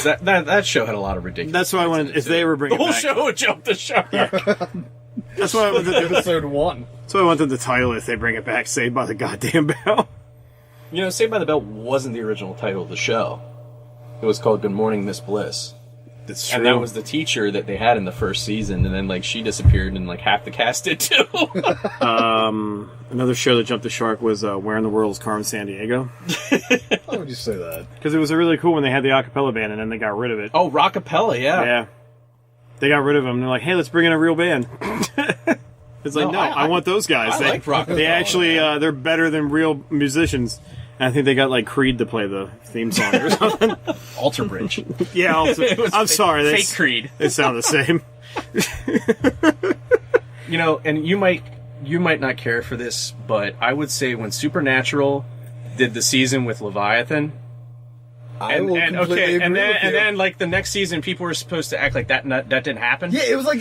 That show had a lot of ridiculous. That's why I wanted. If they ever bring the whole it back, show would jump the shark. That's why I wanted episode 1. That's why I wanted the title. If they bring it back, Saved by the goddamn bell. You know, Saved by the Bell wasn't the original title of the show. It was called Good Morning, Miss Bliss. That's true. And that was the teacher that they had in the first season, and then like she disappeared, and like half the cast did too. Another show that jumped the shark was Where in the World is Carmen Sandiego? Why would you say that? Because it was really cool when they had the acapella band, and then they got rid of it. Oh, Rockapella, yeah. Yeah. They got rid of them. They're like, hey, let's bring in a real band. It's like, no, I want those guys. I like Rockapella. They actually, they're better than real musicians. And I think they got like Creed to play the theme song or something. Alter Bridge. Yeah, I'm sorry. Fake Creed. They sound the same. You know, and you might not care for this, but I would say when Supernatural did the season with Leviathan, and then like the next season, people were supposed to act like that didn't happen. Yeah, it was like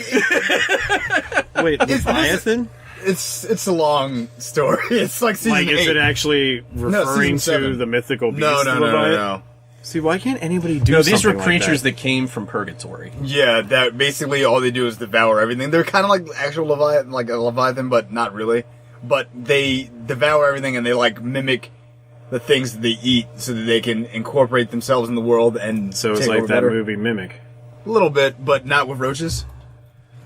wait, Leviathan? It's a long story. It's like season 8. Is it actually referring to the mythical beast? No. See, why can't anybody do? No, something these were like creatures that came from purgatory. Yeah, that basically all they do is devour everything. They're kind of like actual Leviathan, like a Leviathan, but not really. But they devour everything, and they like mimic the things that they eat, so that they can incorporate themselves in the world. And so it's like that movie Mimic. A little bit, but not with roaches.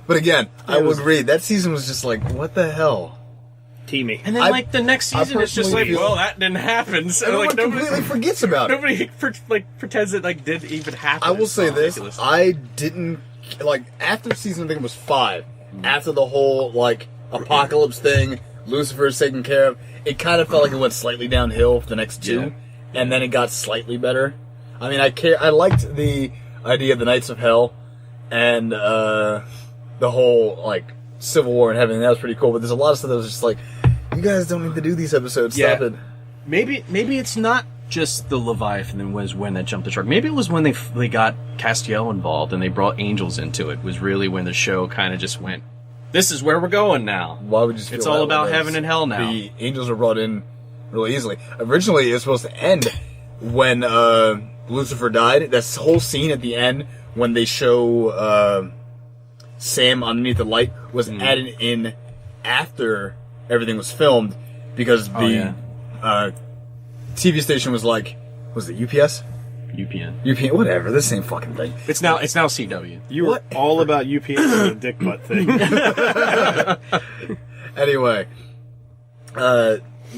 But again, I will agree, that season was just like, what the hell? Teamy. And then like the next season, it's just like, well, that didn't happen. So everyone like nobody completely forgets about it. Nobody pretends it like did even happen. I will say this: I didn't like after season. I think it was 5. After the whole like apocalypse thing, Lucifer's taken care of. It kind of felt like it went slightly downhill for the next 2, and then it got slightly better. I mean, I liked the idea of the Knights of Hell, and the whole like Civil War and everything. That was pretty cool. But there's a lot of stuff that was just like, you guys don't need to do these episodes. Stop it. Maybe it's not just the Leviathan was when that jumped the shark. Maybe it was when they got Castiel involved and they brought angels into it. Was really when the show kind of just went, this is where we're going now. Why would you? It's all about heaven and hell now. The angels are brought in really easily. Originally, it was supposed to end when Lucifer died. That whole scene at the end when they show Sam underneath the light was added in after everything was filmed because the TV station was like, was it UPS? UPN, whatever. This same fucking thing. It's now CW. You were all about UPN and the dick butt thing. Anyway,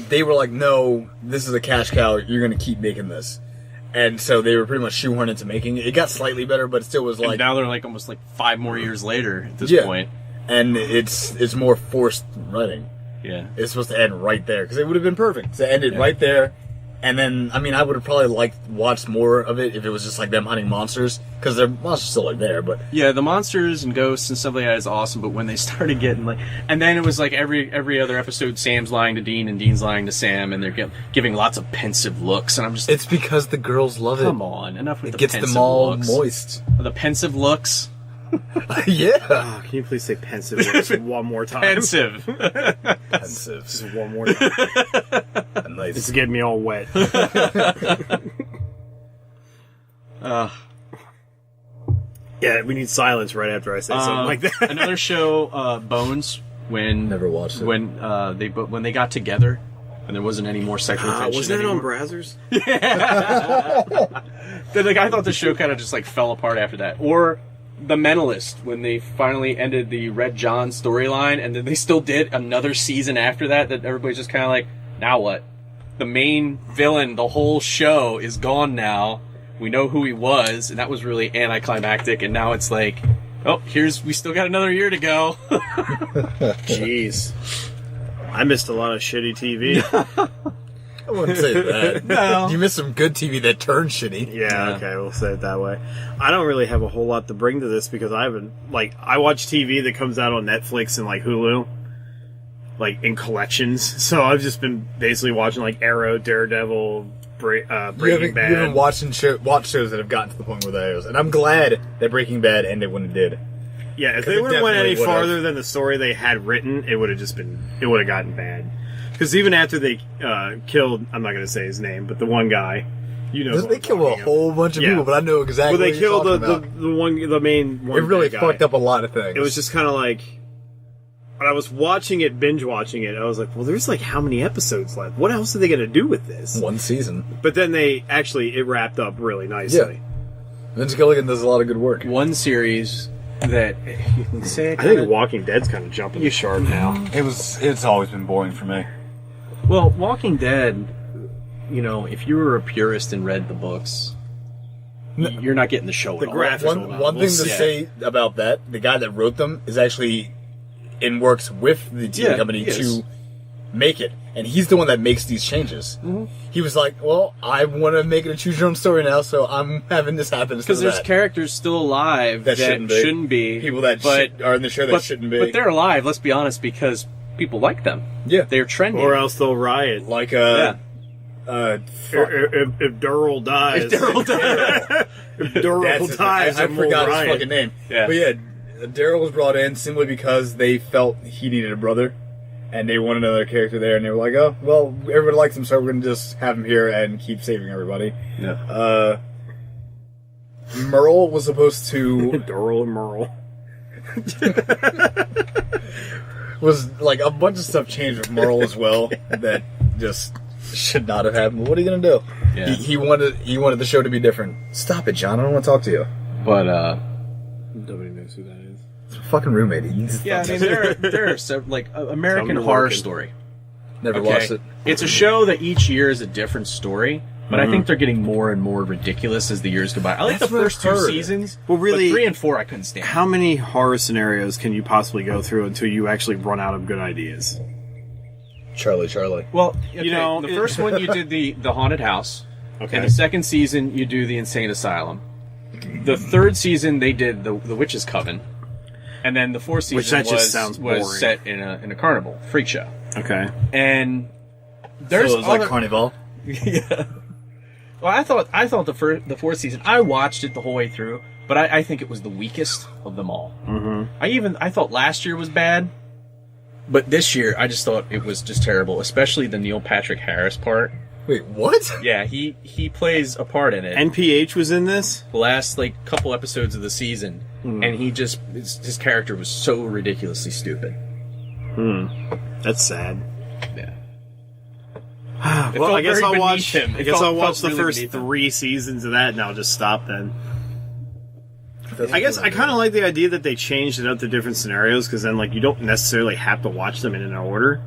they were like, no, this is a cash cow. You're going to keep making this. And so they were pretty much shoehorned into making it. It got slightly better, but it still was like... And now they're like almost like 5 more years later at this point. And it's more forced writing. Yeah. It's supposed to end right there, because it would have been perfect to end it right there. And then, I mean, I would have probably watched more of it if it was just like them hunting monsters, because their monsters still like there, but... Yeah, the monsters and ghosts and stuff like that is awesome, but when they started getting like... And then it was like every other episode, Sam's lying to Dean and Dean's lying to Sam, and they're giving lots of pensive looks, and I'm just... It's because the girls love it. Come on, enough with it the pensive looks. It gets them all looks. moist. The pensive looks. Yeah. Oh, can you please say pensive one more time? Pensive. Pensive. Just one more time. Nice. This is getting me all wet. Yeah, we need silence right after I say something like that. Another show, Bones, when never watched it. When they got together and there wasn't any more sexual tension. Wasn't that on Brazzers? Yeah. I thought the show kind of just like fell apart after that. Or The Mentalist, when they finally ended the Red John storyline, and then they still did another season after that everybody's just kind of like, now what? The main villain, the whole show, is gone now. We know who he was, and that was really anticlimactic, and now it's like, oh, we still got another year to go. Jeez. I missed a lot of shitty TV. I wouldn't say that. No. You missed some good TV that turned shitty. Yeah, okay, we'll say it that way. I don't really have a whole lot to bring to this because I haven't, like, I watch TV that comes out on Netflix and, like, Hulu, like, in collections. So I've just been basically watching, like, Arrow, Daredevil, Breaking Bad. You haven't watched shows that have gotten to the point where that is. And I'm glad that Breaking Bad ended when it did. Yeah, if they would have went any farther than the story they had written, it would have gotten bad. Because even after they killed, I'm not going to say his name, but the one guy, you know, they killed a whole bunch of people, but I know exactly. Well, they what killed you're the main one. It really guy. fucked up a lot of things. It was just kind of like when I was watching it, binge watching it. I was like, well, there's like how many episodes left? What else are they going to do with this? One season. But then it wrapped up really nicely. Yeah. Vince Gilligan does a lot of good work. One series that you can say. I think Walking Dead's kind of jumping the shark now. It's always been boring for me. Well, Walking Dead, you know, if you were a purist and read the books, you're not getting the show at all. graphic One thing to say about that, the guy that wrote them is actually works with the TV company to make it. And he's the one that makes these changes. Mm-hmm. He was like, well, I want to make it a choose your own story now, so I'm having this happen. Because there's characters still alive that shouldn't be. People that are in the show that shouldn't be. But they're alive, let's be honest, because people like them. Yeah. They're trending. Or else they'll riot. Like, if Daryl dies. If Daryl dies. If Daryl dies, I forgot his fucking name. Yeah. But yeah, Daryl was brought in simply because they felt he needed a brother. And they wanted another character there, and they were like, oh, well, everybody likes him, so we're going to just have him here and keep saving everybody. Yeah. Merle was supposed to... Daryl and Merle. was like a bunch of stuff changed with Merle as well that just should not have happened. What are you going to do? Yeah. He wanted the show to be different. Stop it, John. I don't want to talk to you. But, nobody knows who that is. It's a fucking roommate. Yeah, I mean, there are several, like, American Horror Story. Never watched it. It's a show that each year is a different story, but I think they're getting more and more ridiculous as the years go by. I like the first two seasons. Well, really, but 3 and 4 I couldn't stand. How many horror scenarios can you possibly go through until you actually run out of good ideas? Charlie. Well, you know, the first one you did the haunted house. Okay. And the second season you do the insane asylum. The third season they did the witch's coven. And then the fourth season was set in a carnival freak show. Okay. And there's so it was like Carnival. Yeah. Well, I thought the fourth season, I watched it the whole way through, but I think it was the weakest of them all. Mm-hmm. I thought last year was bad, but this year I just thought it was just terrible, especially the Neil Patrick Harris part. Wait, what? Yeah, he plays a part in it. NPH was in this? The last couple episodes of the season, and his character was so ridiculously stupid. That's sad. Yeah. Well, I guess I'll watch. Him. I'll watch the first 3 seasons of that, and I'll just stop then. I guess I kind of like the idea that they changed it up to different scenarios, because then you don't necessarily have to watch them in an order.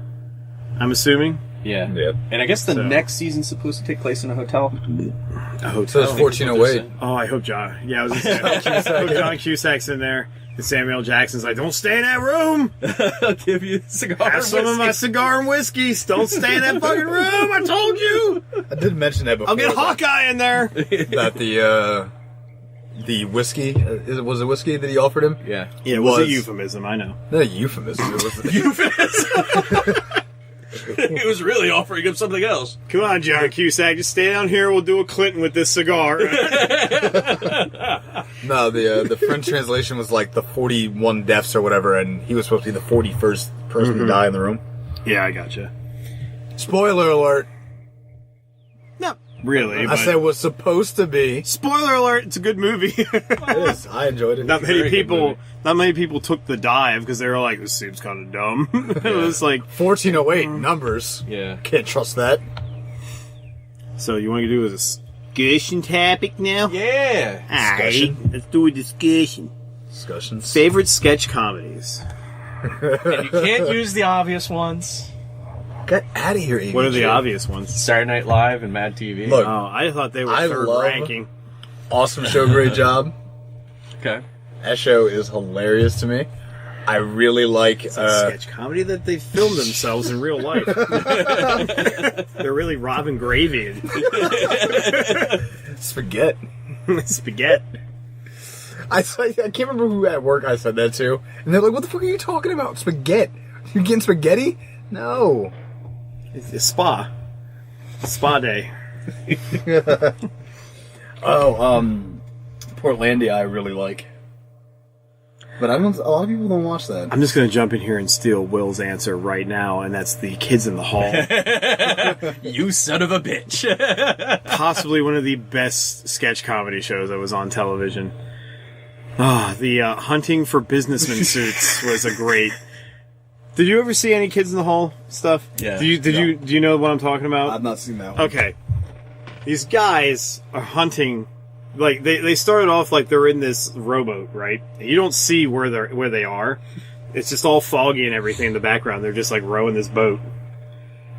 I'm assuming. Yeah. Yep. And I guess the next season's supposed to take place in a hotel. A hotel. So it's 1408. Oh, I hope John. Yeah, I was gonna say, I hope John Cusack's in there. And Samuel Jackson's like, don't stay in that room. I'll give you a cigar. Have some of my cigar and whiskey. Don't stay in that fucking room. I told you. I did mention that before. I'll get Hawkeye in there. That the whiskey was it whiskey that he offered him? Yeah. Yeah, it was a euphemism. I know. Not a euphemism. It was Euphemism. He was really offering him something else. Come on, John Cusack. Just stay down here. We'll do a Clinton with this cigar. No, the French translation was like the 41 deaths or whatever, and he was supposed to be the 41st person to die in the room. Yeah, I gotcha. Spoiler alert. No, really. I said was supposed to be. Spoiler alert! It's a good movie. It is. I enjoyed it. Not many people took the dive because they were like, "This seems kind of dumb." It was like 1408 numbers. Yeah, can't trust that. So you want to do a discussion topic now? Yeah, discussion. Right, let's do a discussion. Discussions. Favorite sketch comedies. And you can't use the obvious ones. Get out of here, ABG. What are the obvious ones? Saturday Night Live and Mad TV. Look, I thought they were third ranking. Awesome show, great job. Okay. That show is hilarious to me. I really like sketch comedy that they filmed themselves in real life. They're really Robin Gravy. spaghetti. Spaghetti. I can't remember who at work I said that to, and they're like, "What the fuck are you talking about? Spaghetti? You getting spaghetti? No, It's a spa day." Portlandia I really like, but a lot of people don't watch that. I'm just going to jump in here and steal Will's answer right now, and that's the Kids in the Hall. You son of a bitch. Possibly one of the best sketch comedy shows that was on television. The Hunting for Businessman Suits was a great... Did you ever see any Kids in the Hall stuff? Yeah. Do you know what I'm talking about? I've not seen that one. Okay. These guys are hunting... Like, they started off like they're in this rowboat, right? And you don't see where they are. It's just all foggy and everything in the background. They're just like rowing this boat.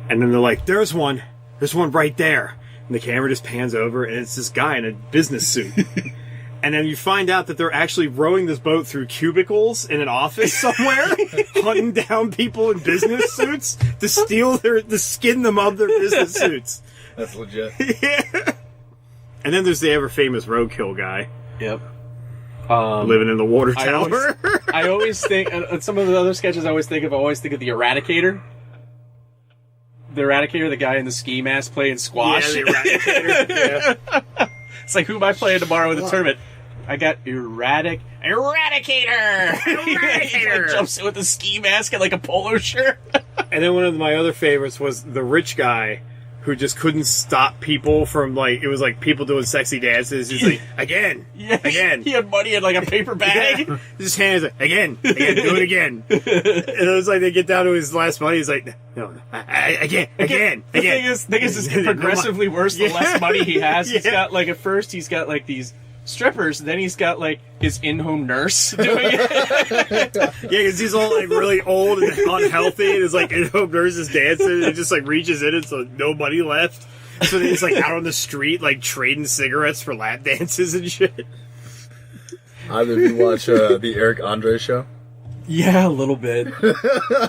And then they're like, there's one right there. And the camera just pans over and it's this guy in a business suit. And then you find out that they're actually rowing this boat through cubicles in an office somewhere, hunting down people in business suits to skin them of their business suits. That's legit. Yeah. And then there's the ever famous roadkill guy. Yep. Living in the water tower. I always think, some of the other sketches I always think of the Eradicator. The Eradicator, the guy in the ski mask playing squash. Yeah, the Eradicator. Yeah. It's like, who am I playing tomorrow in the tournament? I got Eradicator! He like jumps in with a ski mask and like a polo shirt. And then one of my other favorites was the rich guy who just couldn't stop people from, like, it was like people doing sexy dances. He's like, again. He had money in like a paper bag. Yeah. His hands like, again, do it again. And it was like they get down to his last money. He's like, no, again. The thing is it's progressively worse the less money he has. He's got, like, at first he's got, like, these strippers, and then he's got, like, his in-home nurse doing it. Yeah, because he's all, like, really old and unhealthy, and his, like, in-home nurse is dancing, and he just, like, reaches in, and so no money left. So then he's, like, out on the street, like, trading cigarettes for lap dances and shit. Either of you watch the Eric Andre show? Yeah, a little bit.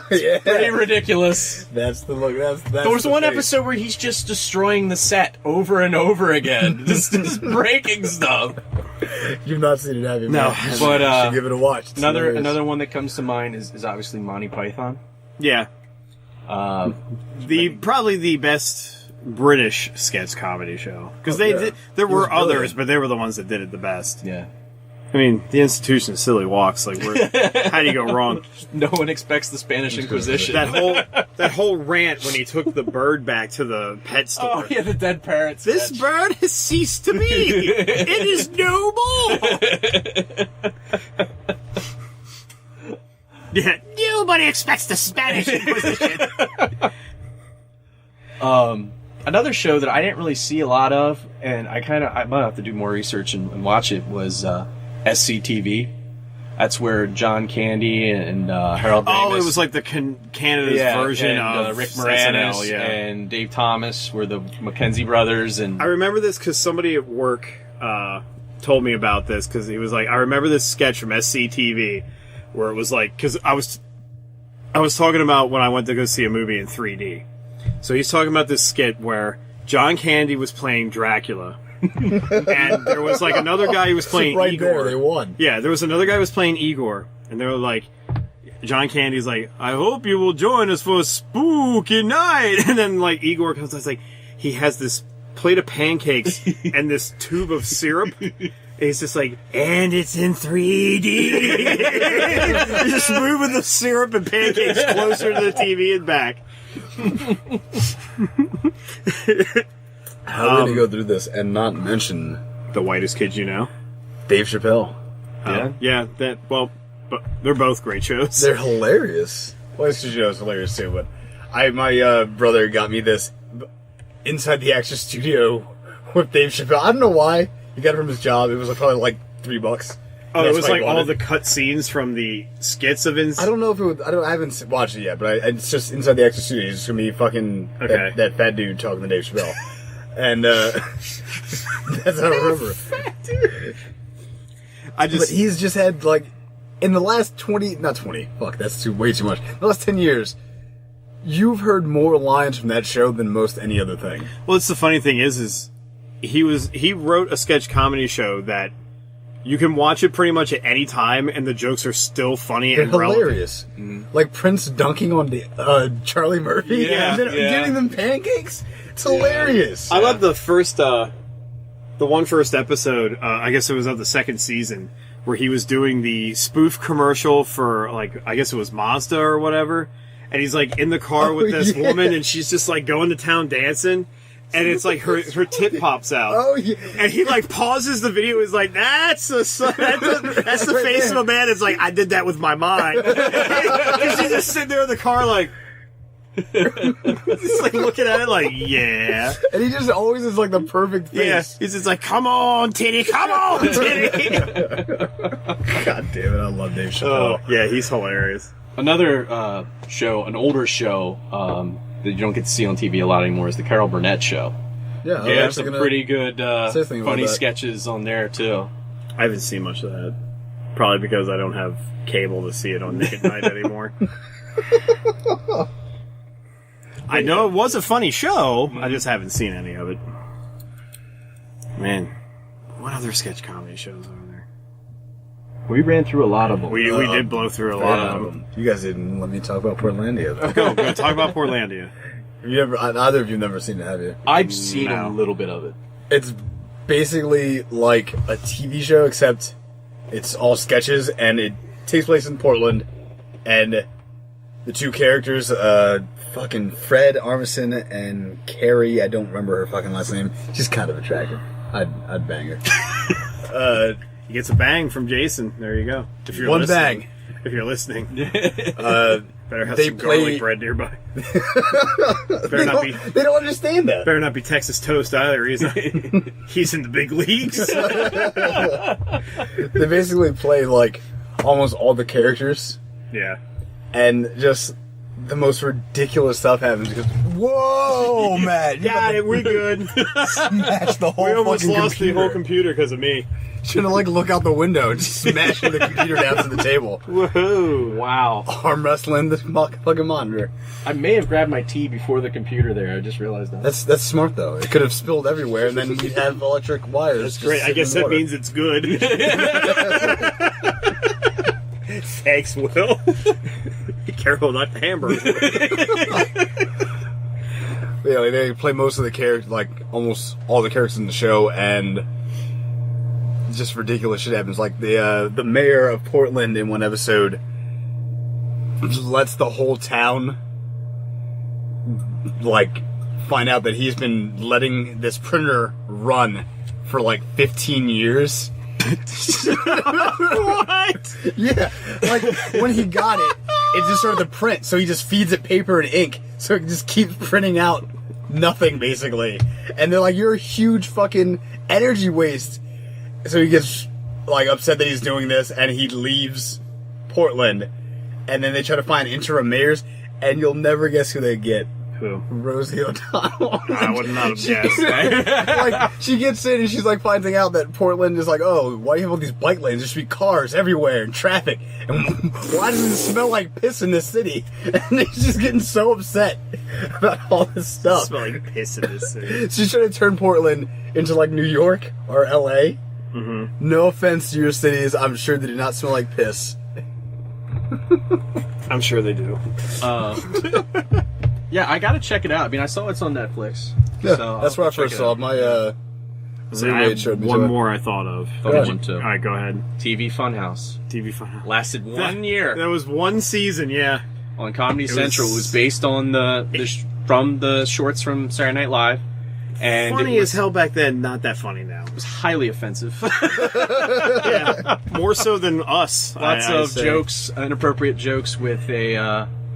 Yeah. Pretty ridiculous. That's the look. That's there was the one face. episode where he's just destroying the set over and over again. just breaking stuff. You've not seen it, have you? No, man? but, you should give it a watch. It's hilarious. Another one that comes to mind is obviously Monty Python. Yeah. Probably the best British sketch comedy show. Because there were others, but they were the ones that did it the best. Yeah. I mean, the institution of silly walks. Like, how do you go wrong? No one expects the Spanish Inquisition. That whole rant when he took the bird back to the pet store. Oh yeah, the dead parrot. This bird has ceased to be. It is no more. Yeah, nobody expects the Spanish Inquisition. Another show that I didn't really see a lot of, and I might have to do more research and watch it, was SCTV. That's where John Candy and Harold Ramis. Oh, it was like the Canada's version of Rick SNL, Moranis and Dave Thomas were the Mackenzie brothers. And I remember this because somebody at work told me about this, because he was like, I remember this sketch from SCTV where it was like, because I was talking about when I went to go see a movie in 3D. So he's talking about this skit where John Candy was playing Dracula. And there was like another guy who was playing right Igor. There, they won. Yeah, there was another guy who was playing Igor, and they were like, John Candy's like, I hope you will join us for a spooky night. And then like Igor comes out, it's like he has this plate of pancakes and this tube of syrup. And he's just like, and it's in 3D. He's just moving the syrup and pancakes closer to the TV and back. How are we going to go through this and not mention the whitest kids you know? Dave Chappelle. Yeah, but they're both great shows. They're hilarious. Whitest Kids You Know is hilarious too, but my brother got me this Inside the Action Studio with Dave Chappelle. I don't know why. He got it from his job. It was probably like $3. Oh, it was like all the cut scenes from the skits of I don't know if it was. I haven't watched it yet, but it's just Inside the Action Studio. It's just gonna be fucking that fat dude talking to Dave Chappelle. And that's how I remember it. But he's just had like in the last 20, not 20, fuck, that's way too much. The last 10 years, you've heard more lines from that show than most any other thing. Well, it's the funny thing is he wrote a sketch comedy show that you can watch it pretty much at any time, and the jokes are still funny and hilarious. Like Prince dunking on Charlie Murphy and then giving them pancakes. It's hilarious. I love the first, the first episode, I guess it was of the second season, where he was doing the spoof commercial for, like, I guess it was Mazda or whatever, and he's, like, in the car with this woman, and she's just, like, going to town dancing, and it's like her tit pops out. Oh yeah! And he like pauses the video. He's like, "That's the face of a man." It's like, I did that with my mind. Because he's just sitting there in the car, like, just like looking at it, like, yeah. And he just always is like the perfect face. Yeah, he's just like, "Come on, titty, come on, titty." God damn it! I love Dave Chappelle. Oh, yeah, he's hilarious. Another show, an older show that you don't get to see on TV a lot anymore is the Carol Burnett Show. Yeah, They have some pretty good, funny that. sketches on there too. I haven't seen much of that. Probably because I don't have cable to see it on Nick at Night anymore. I know it was a funny show. I just haven't seen any of it. Man, what other sketch comedy shows are there? We ran through a lot of them. We did blow through a lot of them. You guys didn't let me talk about Portlandia. Go talk about Portlandia. Neither of you have never seen it, have you? I've seen No. a little bit of it. It's basically like a TV show, except it's all sketches, and it takes place in Portland. And the two characters, fucking Fred Armisen and Carrie, I don't remember her fucking last name. She's kind of attractive. I'd bang her. He gets a bang from Jason. There you go. If you're One listening. bang. If you're listening. Better have They some play- garlic bread nearby. They don't understand that. Better not be Texas toast either. He's in the big leagues. They basically play like almost all the characters, Yeah. and just the most ridiculous stuff happens. Because whoa, Matt, you Got it. We're good. smashed the whole We almost fucking lost computer. the whole computer because of me. Should have like look out the window and just smashing the computer down to the table. Woohoo! Wow. Arm wrestling the fucking monitor. I may have grabbed my tea before the computer there. I just realized that. That's smart though. It could have spilled everywhere, and then we'd have electric wires. That's just great. I sitting guess in that water. means it's good. Thanks, Will. Be careful, not the hamburger. Yeah, like, they play most of the characters, like almost all the characters in the show, and just ridiculous shit happens. Like the mayor of Portland in one episode lets the whole town like find out that he's been letting this printer run for like 15 years. What? Yeah, like when he got it, it just started to print, so he just feeds it paper and ink, so it just keeps printing out nothing basically. And they're like, "You're a huge fucking energy waste." So he gets like upset that he's doing this, and he leaves Portland. And then they try to find interim mayors, and you'll never guess who they get. Who? Rosie O'Donnell. I would not have guessed. Like, she gets in and she's like finding out that Portland is like, oh, why do you have all these bike lanes? There should be cars everywhere and traffic. And why does it smell like piss in this city? And she's just getting so upset about all this stuff. Smell like piss in this city. She's trying to turn Portland into like New York or LA. Mm-hmm. No offense to your cities, I'm sure they do not smell like piss. I'm sure they do. Yeah, I gotta check it out. I mean, I saw it's on Netflix. Yeah, so that's where I I'll check first it saw out. it. My So I roommate have showed me one to it. more I thought of. Thought one too. All right, go ahead. TV Funhouse TV Fun. lasted 1 year That was one season, yeah. on Comedy was- Central. It was based on from the shorts from Saturday Night Live, and Funny it as hell back then, not that funny now. was highly offensive. Yeah, more so than us. Lots I of say. jokes, inappropriate jokes with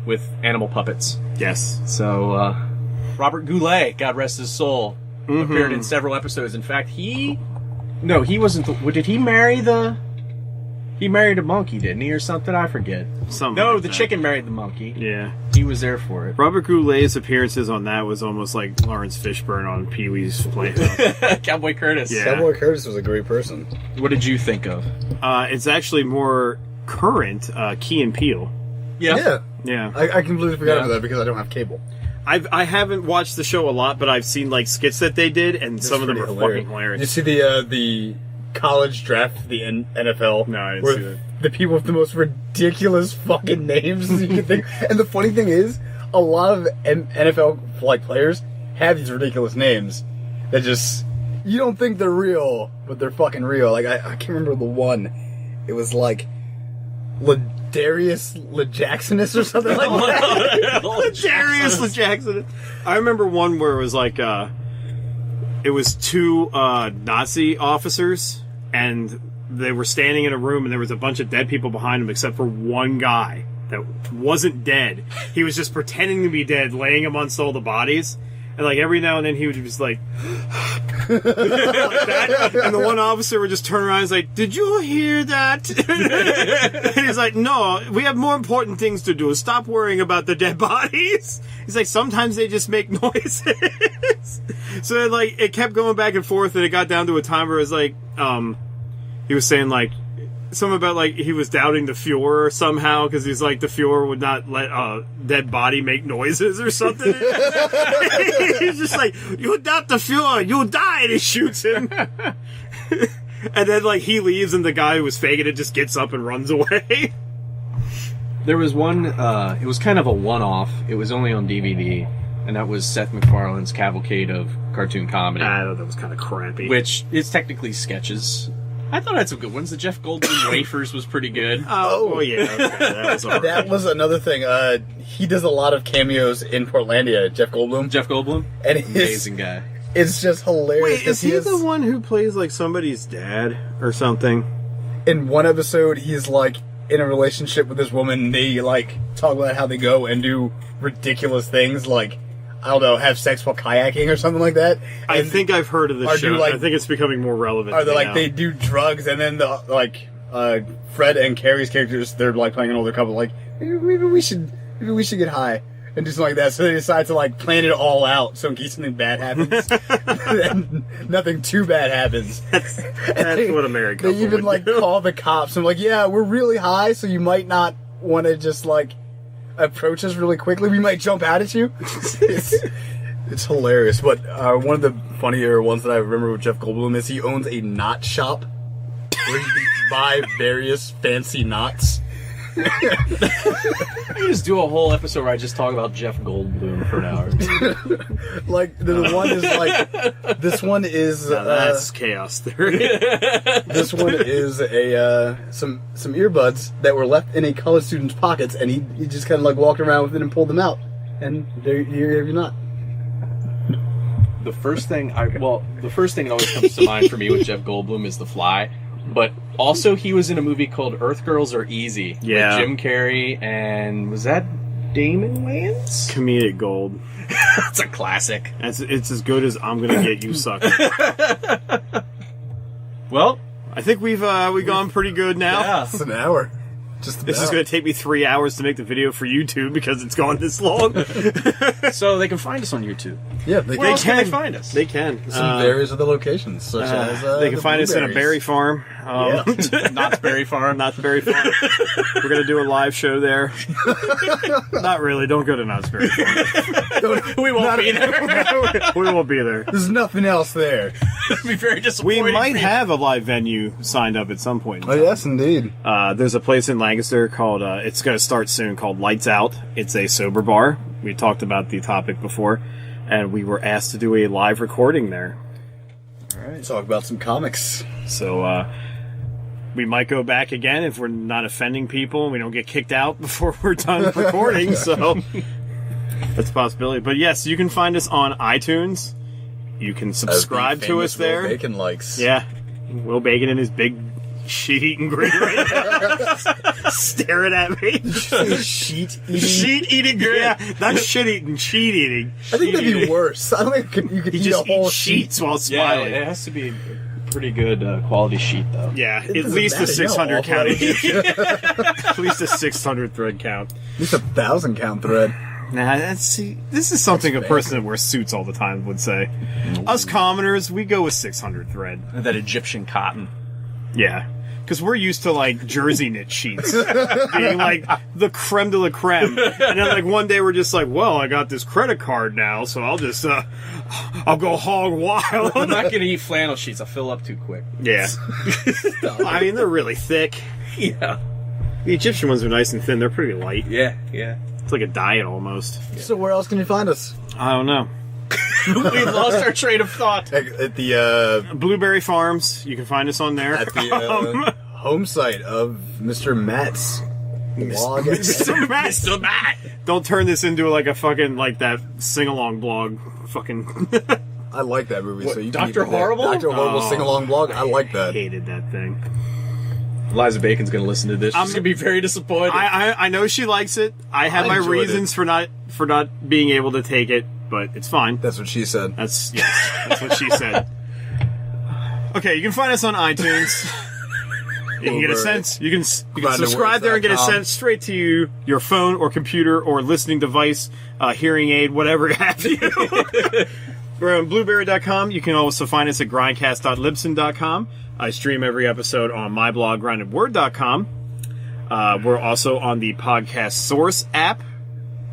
with animal puppets. Yes. So Robert Goulet, God rest his soul, appeared in several episodes. In fact, he wasn't. Did he marry the? He married a monkey, didn't he, or something? I forget. Something No, like the that. chicken married the monkey. Yeah. He was there for it. Robert Goulet's appearances on that was almost like Lawrence Fishburne on Pee-wee's Playhouse. Cowboy Curtis. Yeah. Cowboy Curtis was a great person. What did you think of? It's actually more current, Key and Peele. Yeah. Yeah. I completely forgot about that because I don't have cable. I haven't watched the show a lot, but I've seen like skits that they did, and some of them are fucking hilarious. You see the college draft, the NFL? No, I didn't where see that. the people with the most ridiculous fucking names you can think. And the funny thing is, a lot of NFL like players have these ridiculous names that just you don't think they're real, but they're fucking real. Like I can't remember the one. It was like Ladarius LeJacksonus or something like that. Ladarius LeJackson. I remember one where it was like it was two Nazi officers, and they were standing in a room, and there was a bunch of dead people behind them, except for one guy that wasn't dead. He was just pretending to be dead, laying amongst all the bodies. And like every now and then he would just like, like that. And the one officer would just turn around and he's like, "Did you hear that?" And he's like, "No, we have more important things to do. Stop worrying about the dead bodies." He's like, "Sometimes they just make noises." So like it kept going back and forth, and it got down to a time where it was like, he was saying like something about like he was doubting the Fuhrer somehow because he's like the Fuhrer would not let a dead body make noises or something. He's just like, "You doubt the Fuhrer, you'll die," and he shoots him. And then like he leaves, and the guy who was faking it just gets up and runs away. There was one. It was kind of a one-off. It was only on DVD, and that was Seth MacFarlane's Cavalcade of Cartoon Comedy. I thought that was kind of crappy. Which is technically sketches. I thought I had some good ones. The Jeff Goldblum Wafers was pretty good. Oh yeah, okay. That was all right. That was another thing. He does a lot of cameos in Portlandia, Jeff Goldblum. Jeff Goldblum? And amazing guy. It's just hilarious. Wait, is he the one who plays like somebody's dad or something? In one episode, he's like in a relationship with this woman. They like talk about how they go and do ridiculous things like, I don't know, have sex while kayaking or something like that. I think I've heard of this show. I think it's becoming more relevant. Are they like now. they do drugs and then the like Fred and Carrie's characters, they're like playing an older couple, like maybe we should get high and do something like that. So they decide to like plan it all out so in case something bad happens, and nothing too bad happens. That's what America. They even like call the cops and like, yeah, we're really high, so you might not want to just like approach us really quickly. We might jump out at you. It's hilarious. But one of the funnier ones that I remember with Jeff Goldblum is he owns a knot shop where you can buy various fancy knots. I can just do a whole episode where I just talk about Jeff Goldblum for an hour. Like the one is like this one is that's chaos theory. This one is a some earbuds that were left in a college student's pockets, and he just kind of like walked around with it and pulled them out, and there you're not. The first thing that always comes to mind for me with Jeff Goldblum is The Fly. But also, he was in a movie called Earth Girls Are Easy with Jim Carrey, and was that Damon Wayans? Comedic gold. That's a classic. It's as good as I'm Gonna Get You Sucker. Well, I think we've gone pretty good now. Yeah. It's an hour. Just this is going to take me 3 hours to make the video for YouTube because it's gone this long. So they can find us on YouTube. Yeah, Where else can they find us? They can. Some various other locations, such as they can find us in a berry farm. Knott's Berry Farm. Knott's Berry Farm. We're going to do a live show there. Not really. Don't go to Knott's Berry Farm. We won't be there. We won't be there. There's nothing else there. It'd be very disappointing. We might have a live venue signed up at some point. Oh yes, indeed. There's a place in Lancaster called, it's going to start soon, called Lights Out. It's a sober bar. We talked about the topic before, and we were asked to do a live recording there. All right, talk about some comics. So, we might go back again if we're not offending people and we don't get kicked out before we're done recording, so that's a possibility. But yes, you can find us on iTunes. You can subscribe to us there. Will Bacon likes. Yeah. Will Bacon in his big sheet-eating grin right now. Staring at me. Sheet-eating? Sheet-eating grin. Yeah, not shit-eating, sheet-eating. I think that'd be worse. I don't think you could eat a whole sheets while smiling. Yeah, it has to be pretty good quality sheet, though. Yeah, at least a 600 count. At least a 600 thread count. At least 1,000 count thread. Nah, this is something a person that wears suits all the time would say. Us commoners, we go with 600 thread. That Egyptian cotton. Yeah. Because we're used to, like, jersey knit sheets being, like, the creme de la creme. And then, like, one day we're just like, well, I got this credit card now, so I'll just, I'll go hog wild. I'm not going to eat flannel sheets. I'll fill up too quick. Yeah. I mean, they're really thick. Yeah. The Egyptian ones are nice and thin. They're pretty light. Yeah, yeah. It's like a diet almost. So where else can you find us? I don't know. We lost our train of thought. At the Blueberry Farms. You can find us on there. at the home site of Mr. Matt's blog. Mr. Matt. Don't turn this into like a fucking like that sing-along blog. Fucking. I like that movie. What, So you Dr. Horrible? Dr. Horrible sing-along blog. I like that. Hated that thing. Liza Bacon's going to listen to this. She's going to be very disappointed. I know she likes it. I have my enjoyed reasons for not being able to take it, but it's fine. That's what she said. That's what she said. Okay, you can find us on iTunes. You can get a sense. You can subscribe there and get a sense straight to your phone or computer or listening device, hearing aid, whatever have you. We're on Blueberry.com. You can also find us at grindcast.libsyn.com. I stream every episode on my blog, grindedword.com. We're also on the Podcast Source app.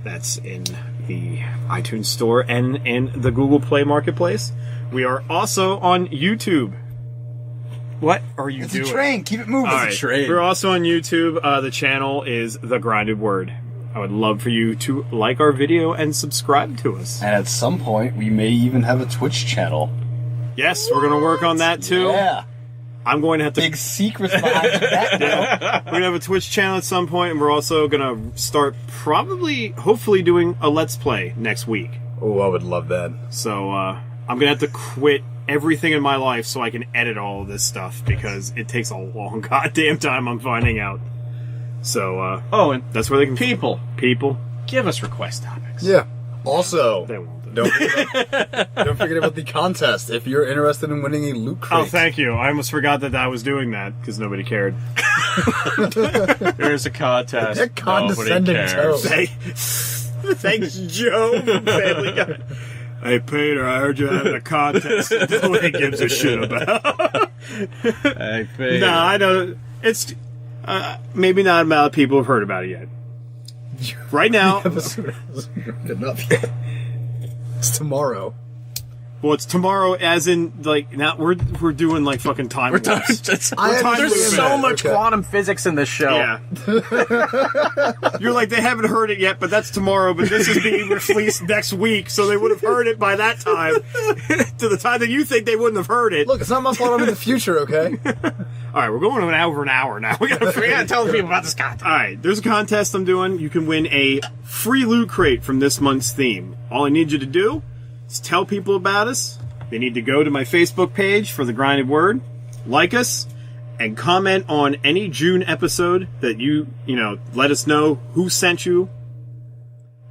That's in the iTunes Store and in the Google Play Marketplace. We are also on YouTube. What are you doing? It's a train. Keep it moving. All It's a train. We're also on YouTube. The channel is The Grinded Word. I would love for you to like our video and subscribe to us. And at some point, we may even have a Twitch channel. Yes, we're going to work on that too. Yeah. I'm going to have to... Big secrets behind that now. We're going to have a Twitch channel at some point, and we're also going to start hopefully doing a Let's Play next week. Oh, I would love that. So, I'm going to have to quit everything in my life so I can edit all of this stuff, because it takes a long goddamn time, I'm finding out. So, and that's where they can... people, Give us request topics. Yeah. Also, They won't. don't forget about the contest. If you're interested in winning a loot crate. Oh, thank you. I almost forgot that I was doing that, because nobody cared. There's a contest. That condescending tone. Thanks, Joe from Family Guy. Hey, Peter, I heard you having a contest. Nobody gives a shit about. Hey, Peter. No, I know. It's maybe not a lot of people have heard about it yet. Right now, Episode hasn't heard enough yet. It's tomorrow. well, it's tomorrow, as in like now we're doing like fucking time warps. There's looping so it. much Okay. quantum physics in this show. Yeah. You're like, they haven't heard it yet, but that's tomorrow, but this is being released next week, so they would have heard it by that time. To the time that you think they wouldn't have heard it. Look, it's not my fault I'm in the future, okay? Alright, we're going over an hour now. We gotta tell the people about this contest. Alright, there's a contest I'm doing. You can win a free loot crate from this month's theme. All I need you to do is tell people about us. They need to go to my Facebook page for The Grinded Word, like us, and comment on any June episode that you let us know who sent you.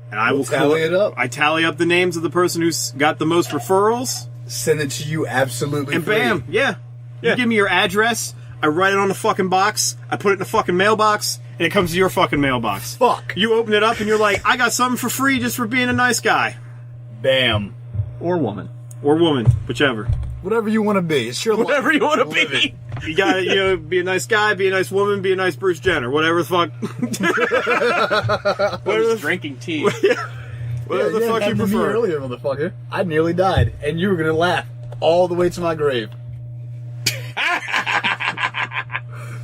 And I will tally it up. I tally up the names of the person who's got the most referrals. Send it to you absolutely And free. bam, yeah. You give me your address, I write it on the fucking box, I put it in the fucking mailbox, and it comes to your fucking mailbox. Fuck. You open it up and you're like, I got something for free just for being a nice guy. Bam. Or woman. Or woman, whichever. Whatever you want to be. It's your Whatever you want to Live be. You gotta, be a nice guy, be a nice woman, be a nice Bruce Jenner, whatever the fuck. Whatever drinking tea. Whatever the fuck you happened to me prefer. earlier, motherfucker. I nearly died, and you were gonna laugh all the way to my grave.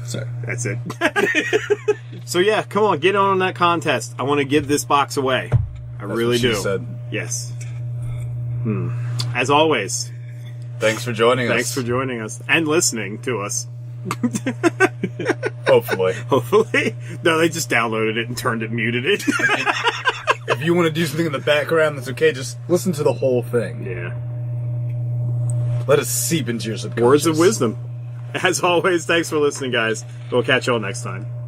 Sorry. That's it. So yeah, come on, get on that contest. I want to give this box away. I That's really what she do. said. Yes. As always, Thanks for joining us. thanks for joining us and listening to us. Hopefully. Hopefully. No, they just downloaded it and turned it, muted it. If you want to do something in the background, that's okay. Just listen to the whole thing. Yeah. Let us seep into your subconscious. Words of wisdom. As always, thanks for listening, guys. We'll catch y'all next time.